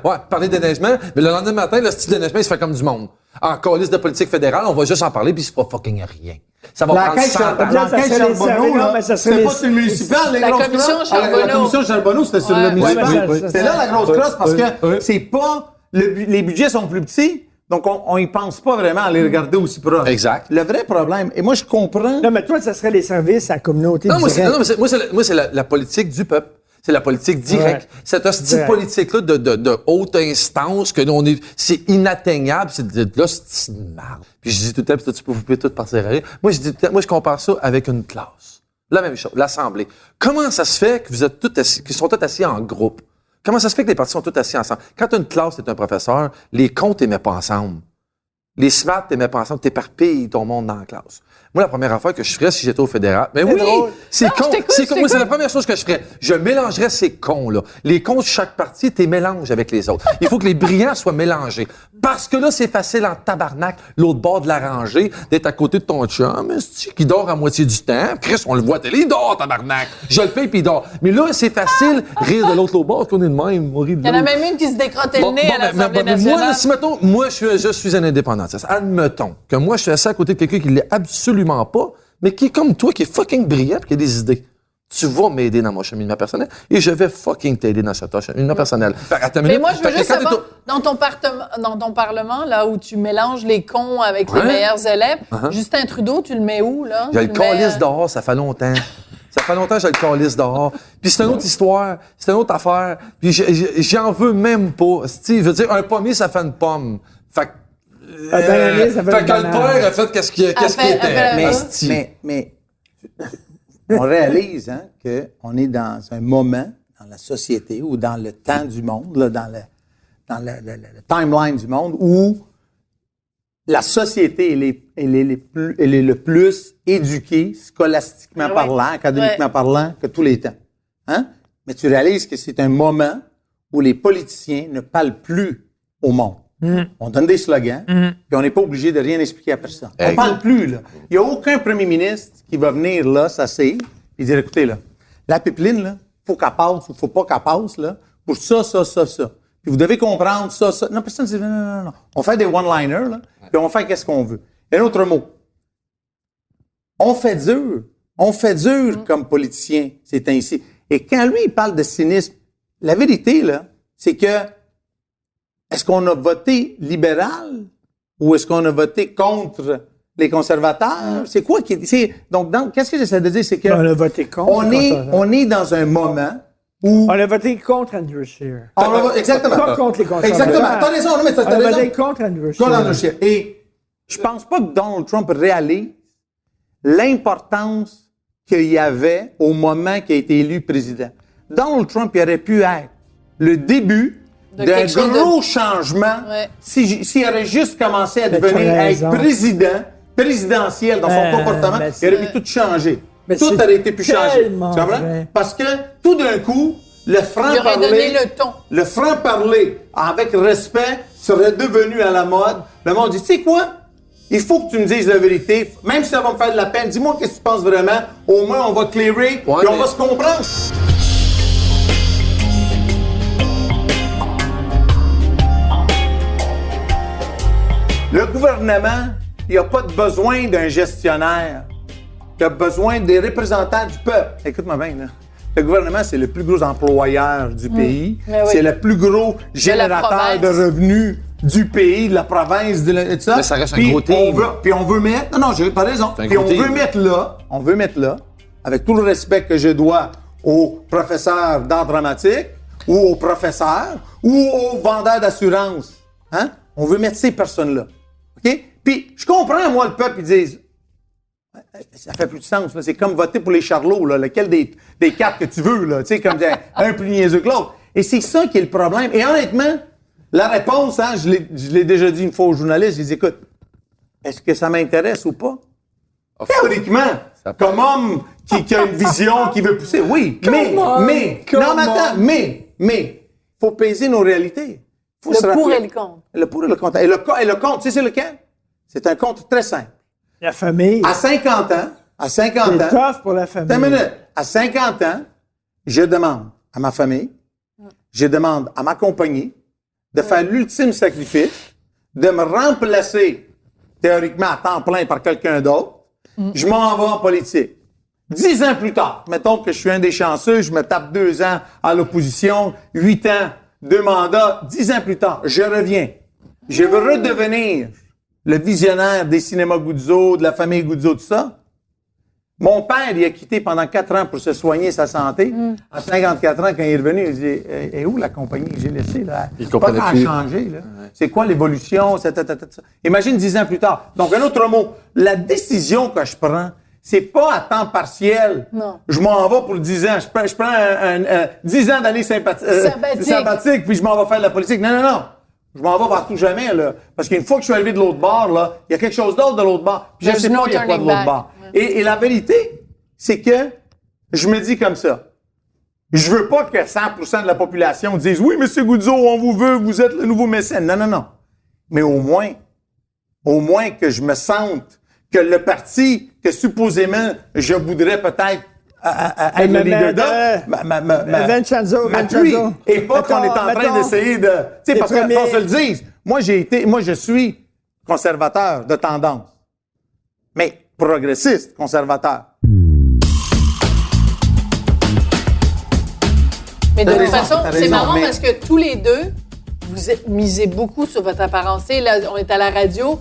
Ouais, parler de déneigement, mais le lendemain matin, le style déneigement, il se fait comme du monde. En calice de politique fédérale, on va juste en parler, puis c'est pas fucking rien. Ça va prendre 100 ans. Ça serait les Charbonneau, services, là, mais ça serait c'était les- pas sur le municipal, les La grosses commission crosses. Charbonneau. La commission Charbonneau, c'était sur Ouais. le municipal. Ouais, mais ça- C'était là la grosse crosse parce que ouais. c'est pas... les budgets sont plus petits, donc on y pense pas vraiment à les regarder aussi proches. Exact. Le vrai problème, et moi je comprends... Non, mais toi, ça serait les services à la communauté Non, moi, directe. c'est la politique du peuple. C'est la politique directe. Ouais. Cette hostie Direct. politique-là de haute instance, que nous, c'est inatteignable, c'est de l'hostie de marde. Puis je dis tout le temps, puis tu peux vous pouvez tout partir à rire. Moi, je compare ça avec une classe. La même chose, l'Assemblée. Comment ça se fait que vous êtes tous assis, qu'ils sont tous assis en groupe? Comment ça se fait que les partis sont tous assis ensemble? Quand tu as une classe, tu es un professeur, les comptes, tu les mets pas ensemble. Les smart, tu les mets pas ensemble, tu éparpilles ton monde dans la classe. Moi, la première affaire que je ferais si j'étais au fédéral, mais oui, drôle. c'est Non, con. je t'écoute, C'est je con. Moi, c'est la t'écoute. première chose que je ferais. Je mélangerais ces cons-là. Les cons de chaque parti, tu les mélanges avec les autres. Il faut que les brillants soient mélangés. Parce que là, c'est facile en tabarnak, l'autre bord de la rangée, d'être à côté de ton chum, qui dort à moitié du temps. Chris, on le voit à télé, il dort, tabarnak. Je le paye puis il dort. Mais là, c'est facile, rire de l'autre bord, qu'on est de même, on rit de Il y en a l'autre. même une qui se décrottait le nez à mais l'Assemblée moi, nationale. là, si mettons, moi, je suis un indépendant. indépendantiste. Admettons que moi, je suis assis à côté de quelqu'un qui l'est absolument pas, mais qui est comme toi, qui est fucking brillant, qui a des idées. Tu vas m'aider dans mon cheminement personnel et je vais fucking t'aider dans ton cheminement personnel. Mais moi, je veux juste savoir, dans ton parlement, là où tu mélanges les cons avec les meilleurs élèves, Justin Trudeau, tu le mets où, là? J'ai le calice dehors, ça fait longtemps. Ça fait longtemps que j'ai le calice dehors. Puis c'est une autre histoire, c'est une autre affaire. Puis j'en veux même pas. Tu veux dire, un pommier, ça fait une pomme. Fait que... fait que le père a fait qu'est-ce qui était. Mais on réalise qu'on est dans un moment dans la société ou dans le temps du monde, là, dans le timeline du monde, où la société elle est le plus éduquée, scolastiquement parlant, académiquement parlant, que tous les temps. Hein? Mais tu réalises que c'est un moment où les politiciens ne parlent plus au monde. On donne des slogans, puis on n'est pas obligé de rien expliquer à personne. On ne parle plus, là. Il n'y a aucun premier ministre qui va venir là, s'asseoir, et dire, écoutez, là, la pipeline, là, faut qu'elle passe ou faut pas qu'elle passe, là, pour ça. Puis vous devez comprendre ça. Non, personne ne dit, non. On fait des one-liners, là, puis on fait qu'est-ce qu'on veut. Et un autre mot. On fait dur comme politicien, c'est ainsi. Et quand lui, il parle de cynisme, la vérité, là, c'est que est-ce qu'on a voté libéral ou est-ce qu'on a voté contre les conservateurs? C'est quoi qui est... Donc, qu'est-ce que j'essaie de dire? C'est que on a voté contre. On est dans un moment où... On a voté contre Andrew Scheer. Exactement. Pas contre les conservateurs. Exactement. T'as raison. Non, mais t'as raison. On a voté contre Andrew Scheer. Et je pense pas que Donald Trump réalise l'importance qu'il y avait au moment qu'il a été élu président. Donald Trump, il aurait pu être le début d'un gros changement s'il aurait juste commencé à être présidentiel dans son comportement, il aurait pu tout changer. Tout aurait été plus changé. Tu comprends? Parce que tout d'un coup, le franc-parler avec respect serait devenu à la mode. Le monde dit, tu sais quoi? Il faut que tu me dises la vérité. Même si ça va me faire de la peine, dis-moi qu'est-ce que tu penses vraiment. Au moins, on va clearer et on va se comprendre. Le gouvernement, il n'a pas besoin d'un gestionnaire. Il a besoin des représentants du peuple. Écoute-moi bien, là. Le gouvernement, c'est le plus gros employeur du pays. C'est le plus gros générateur de revenus du pays, de la province, de tout ça. Mais ça reste un gros team. Puis on veut mettre... Non, j'ai pas raison. Puis on veut mettre là, avec tout le respect que je dois aux professeurs d'art dramatique, ou aux professeurs, ou aux vendeurs d'assurance. Hein? On veut mettre ces personnes-là. OK? Puis, je comprends, moi, le peuple, ils disent, ça fait plus de sens, là. C'est comme voter pour les Charlots, là. Lequel des quatre que tu veux, là. Tu sais, comme un plus niaiseux que l'autre. Et c'est ça qui est le problème. Et honnêtement, la réponse, hein, je l'ai déjà dit une fois aux journalistes, je dis, écoute, est-ce que ça m'intéresse ou pas? Théoriquement, comme homme qui a une vision, qui veut pousser, oui. Mais, faut peser nos réalités. Le pour et le contre. Le pour et le contre. Et le contre, tu sais c'est lequel? C'est un contre très simple. La famille. À 50 ans. C'est tough pour la famille. Attends une minute. À 50 ans, je demande à ma famille, je demande à ma compagnie de faire l'ultime sacrifice, de me remplacer théoriquement à temps plein par quelqu'un d'autre. Je m'en vais en politique. 10 ans plus tard, mettons que je suis un des chanceux, je me tape 2 ans à l'opposition, 8 ans, 2 mandats, 10 ans plus tard, je reviens. Je veux redevenir le visionnaire des cinémas Guzzo, de la famille Guzzo, tout ça. Mon père, il a quitté pendant 4 ans pour se soigner sa santé. À 54 ans, quand il est revenu, il dit, et où la compagnie que j'ai laissée, là? Il comprenait pas plus. changé, là. C'est quoi l'évolution? Imagine 10 ans plus tard. Donc, un autre mot. La décision que je prends, c'est pas à temps partiel. Non. Je m'en vais pour 10 ans. Je prends 10 ans d'année sabbatique, puis je m'en vais faire de la politique. Non. Je m'en vais partout jamais, là. Parce qu'une fois que je suis arrivé de l'autre bord, là, il y a quelque chose d'autre de l'autre bord. Puis je sais pas il y a quoi de l'autre bord. Et la vérité, c'est que je me dis comme ça. Je veux pas que 100% de la population dise « Oui, M. Guzzo, on vous veut, vous êtes le nouveau mécène. » Non. Mais au moins que je me sente que le parti que supposément je voudrais peut-être être le leader de, Vincenzo. Et pas qu'on est en train d'essayer de... Tu sais, parce qu'on se le dise. Moi, je suis conservateur de tendance. Mais progressiste, conservateur. Mais de T'as toute raison, façon, t'as c'est raison, marrant mais- parce que tous les deux, misez beaucoup sur votre apparence. Tu sais, là, on est à la radio.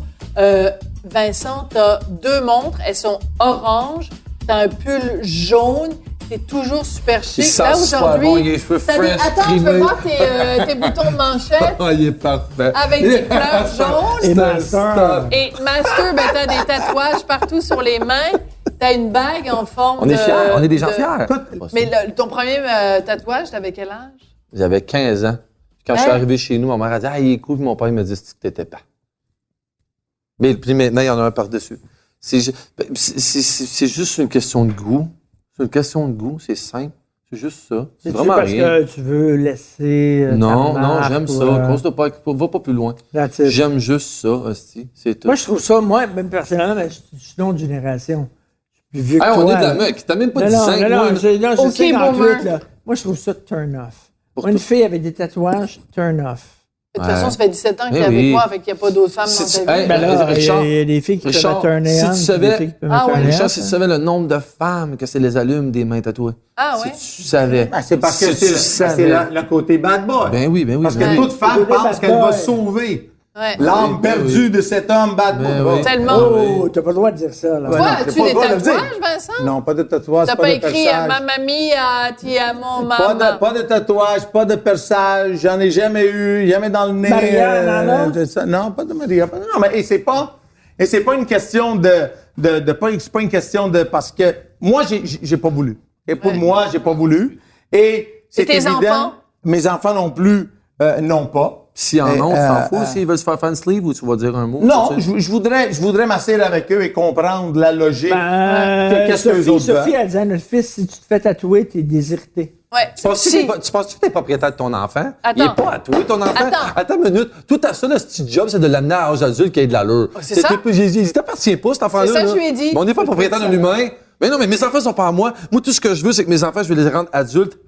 Vincent, t'as 2 montres. Elles sont oranges. T'as un pull jaune. T'es toujours super chic. Il sent Là, super aujourd'hui, bon, il a les cheveux t'as des- fresh, Attends, je veux primés. voir tes boutons de manchette Ah, il est parfait. avec des fleurs jaunes. Et Master. Et Master, ben, t'as des tatouages partout sur les mains. T'as une bague en forme On est de- fiers, on est des gens de- fiers. Mais ton premier tatouage, t'avais quel âge? J'avais 15 ans. Quand je suis Hein? arrivé chez nous, ma mère a dit « Ah, il est cool. » Mon père il m'a dit « C'est que t'étais pas. » Mais puis maintenant, il y en a un par-dessus. C'est juste une question de goût. C'est une question de goût, c'est simple. C'est juste ça. C'est vraiment parce rien. que tu veux laisser. Non, ta non, marque j'aime ou, ça. Cause-toi pas, va pas plus loin. that's it. J'aime juste ça, hostie. C'est tout. Moi, je trouve ça, même personnellement, mais je suis d'une autre génération. Je suis plus vieux que Hey, toi. on est de la là. mec. T'as même pas Non, 10 non, ans. non, moi, non, là. je Ok, sais qu'en boomer. tout, là, moi, je trouve ça turn off. Pour Moi, une toi. fille avec des tatouages, turn off. De toute Ouais. façon, ça fait 17 ans que Eh t'es avec oui. moi, fait qu'il n'y a pas d'autres femmes dans Si ta tu- vie. hey, Ben là, Richard, il y a des filles qui peuvent Richard, me turner si on, tu puis savais- des filles qui peuvent me Ah ouais. turner Richard, off, si tu hein. savais le nombre de femmes que c'est les allumes des mains tatouées. Ah ouais? Si tu savais. Ben, c'est parce que Si tu c'est savais. le côté bad boy. Ben oui, ben oui. Parce ben que oui. toute femme Le côté pense bad qu'elle va boy. sauver Ouais. l'âme Ben perdue oui. de cet homme bad boy. Ben oui. Tellement. Oh, t'as pas le droit de dire ça, là. Toi, non, as-tu t'as pas des le droit de le dire. tatouages, Vincent? Non, pas de tatouage, T'as pas pas de écrit perçage. ma mamie, ti amo, Pas maman. de tatouage, pas de perçage, j'en ai jamais eu, jamais dans le nez. Maria, non, non? de ça. Non, pas de Maria. Non, mais et c'est pas une question c'est pas une question de parce que moi j'ai pas voulu. Et pour Ouais. moi, j'ai pas voulu. Et c'est tes évident. enfants? Mes enfants non plus non pas. S'ils en Et, ont, tu t'en fous. S'ils veulent se faire fan sleeve ou tu vas dire un mot. Non, tu sais. je voudrais m'asseoir avec eux et comprendre la logique. Qu'est-ce que les autres Sophie, veulent? elle disait à notre fils, si tu te fais tatouer, t'es désirité. Ouais. Tu penses-tu Si. que t'es propriétaire de ton enfant? Attends. Il est pas à toi, ton enfant. Attends. Une minute. Tout à ça, le petit job, c'est de l'amener à l'âge adulte qui ait de l'allure. c'est ça? Il t'appartient pas, cet enfant-là. C'est ça que là. je lui ai dit. Mais on n'est pas propriétaire d'un humain. Mais non, mais mes enfants sont pas à moi. Moi, tout ce que je veux, c'est que mes enfants, je vais les rendre adultes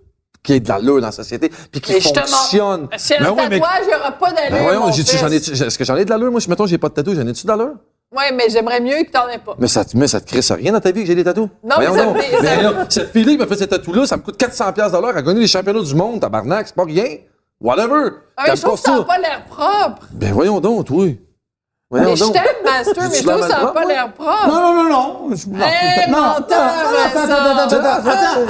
qui aient de l'allure dans la société, puis qui Mais justement, fonctionnent. si un Ben ouais, mais- tatouage, il n'y aura pas d'allure, Ben voyons, mon est-ce que j'en ai de l'allure? Moi, si mettons, j'ai pas de tatou, j'en ai-tu de l'allure? Ouais, mais j'aimerais mieux que t'en aies pas. Mais ça te crée ça rien dans ta vie que j'ai des tatous? Non, mais Voyons ça donc. me fait- Ben ça- là, cette fille-là, qui m'a fait ces tatous-là, ça me coûte 400$ de l'heure. Elle a gagné les championnats du monde, tabarnak, c'est pas rien. Whatever. Ah, mais je trouve que ça n'a pas l'air propre. Ben voyons donc, toi. Mais Voyons je donc. t'aime, Master, mais je Tu trouve que ça n'a laves pas le l'air propre. Non. Hey, menteur,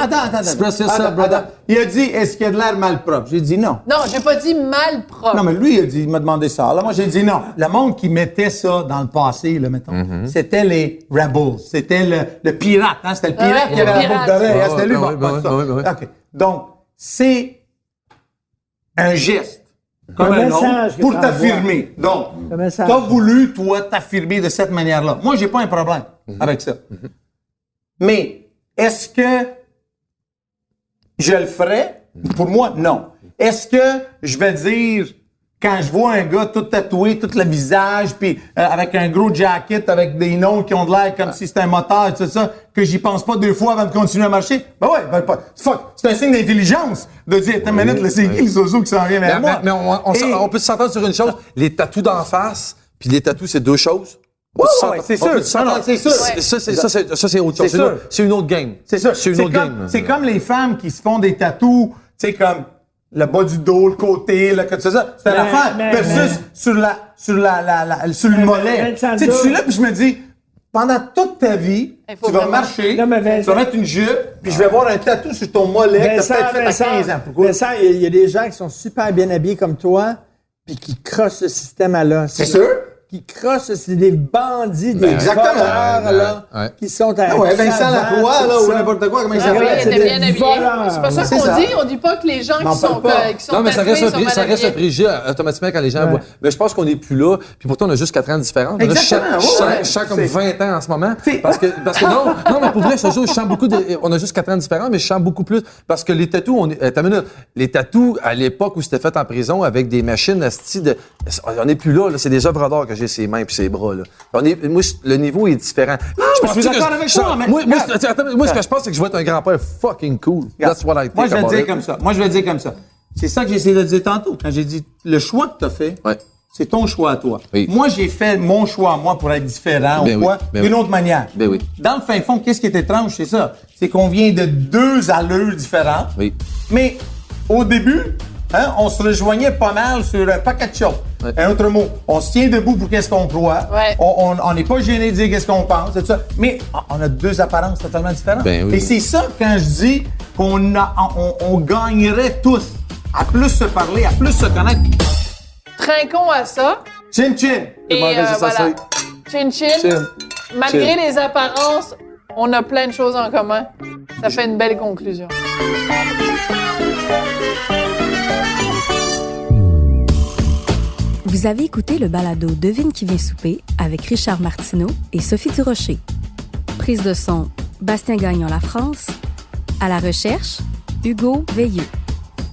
Attends. Express yourself, Attends. brother. Il a dit, est-ce qu'il y a de l'air malpropre? J'ai dit non. Non, j'ai pas dit mal propre. Non, mais lui, il m'a demandé ça. Là, moi, j'ai dit non. Le monde qui mettait ça dans le passé, là, mettons, c'était les Rebels. C'était le pirate, hein? C'était le pirate Ouais, qui avait le la boucle pirate. d'oreille. hein? Ouais, C'était lui, ouais, bon, ouais, bon, ouais, ça. ouais, ouais. OK. Donc, c'est un geste. Comme Un un message autre, que pour t'envoies. t'affirmer. Donc, Un message. t'as voulu, toi, t'affirmer de cette manière-là. Moi, j'ai pas un problème avec ça. Mais, est-ce que je le ferais? Pour moi, non. Est-ce que je vais dire, quand je vois un gars tout tatoué, tout le visage, puis avec un gros jacket, avec des noms qui ont de l'air comme si c'était un moteur, tout ça, que j'y pense pas 2 fois avant de continuer à marcher? Ben ouais, fuck, c'est un signe d'intelligence de dire, t'as une minute, là, c'est qui le zozo qui s'en vient vers moi? Mais on peut s'entendre sur une chose. Les tatous d'en face, puis les tatous, c'est 2 choses. Ouais, c'est sûr. Non, c'est sûr. Ça, c'est autre chose. C'est sûr. C'est une autre game. C'est ça. C'est une autre game. C'est comme les femmes qui se font des tatous, tu sais, comme le bas du dos, le côté, là, que c'est ça. C'est une affaire. Versus sur le mollet. Tu sais, je suis là, puis je me dis, pendant toute ta vie, Il faut tu vas vraiment- marcher, Non, mais tu Vincent- vas mettre une jupe, puis je vais voir un tatou sur ton mollet que t'as peut-être fait à 15 ans. Pourquoi? Vincent, il y a des gens qui sont super bien habillés comme toi, puis qui crossent ce système-là. C'est sûr? Qui crossent, c'est des bandits, des exactement. voleurs, là, Ouais. qui sont à Ah ouais, Vincent Cravate, Lacroix, tout là, ou ça. n'importe quoi, comment il Ah oui, s'appelle? il c'est était des bien habillé. voleurs. C'est pas ça C'est qu'on ça. dit. On dit pas que les gens M'en qui sont parle pas. Non, mais ça tatoués reste sont mal ça reste un habillés. préjugé automatiquement quand les gens voient. Mais je pense qu'on n'est plus là. Puis pourtant, on a juste 4 ans de différence. Là, Exactement, je sens comme c'est- 20 ans en ce moment. C'est- Parce que non, mais pour vrai, je te jure, je sens beaucoup on a juste 4 ans de différence, mais je sens beaucoup plus. Parce que les tatous, t'as une minute. Les tatous, à l'époque où c'était fait en prison avec des machines asti de. On n'est plus là, c'est des œuvres d'art que j'ai ses mains puis ses bras, là. Moi, le niveau est différent. je suis d'accord avec toi, mais- Moi, ce que je pense, c'est que je vais être un grand-père fucking cool. That's what I think. Moi, je vais about le dire it. comme ça. C'est ça que j'ai essayé de dire tantôt. Quand j'ai dit le choix que tu as fait, Ouais. C'est ton choix à toi. Oui. Moi, j'ai fait mon choix, moi, pour être différent Ben ou oui, quoi, ben d'une oui. autre manière. Ben oui. Dans le fin fond, qu'est-ce qui est étrange, c'est ça. C'est qu'on vient de deux allures différentes. Oui. Mais au début, on se rejoignait pas mal sur un paquet de choses. Ouais. Un autre mot, on se tient debout pour qu'est-ce qu'on croit. Ouais. On n'est pas gêné de dire qu'est-ce qu'on pense, c'est ça. Mais on a deux apparences totalement différentes. Ben oui. Et c'est ça quand je dis on gagnerait tous à plus se parler, à plus se connaître. Trinquons à ça. Chin chin. Et Demandez si ça voilà. c'est. Chin chin. Chin. Malgré Chin. les apparences, on a plein de choses en commun. Ça fait une belle conclusion. Vous avez écouté le balado Devine qui vient souper avec Richard Martineau et Sophie Durocher. Prise de son, Bastien Gagnon La France. À la recherche, Hugo Veilleux.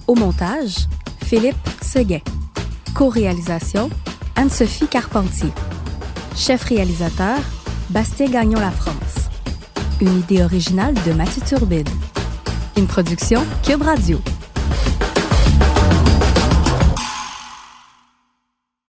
Au montage, Philippe Seguin. Co-réalisation, Anne-Sophie Carpentier. Chef réalisateur, Bastien Gagnon La France. Une idée originale de Mathieu Turbide. Une production Cube Radio.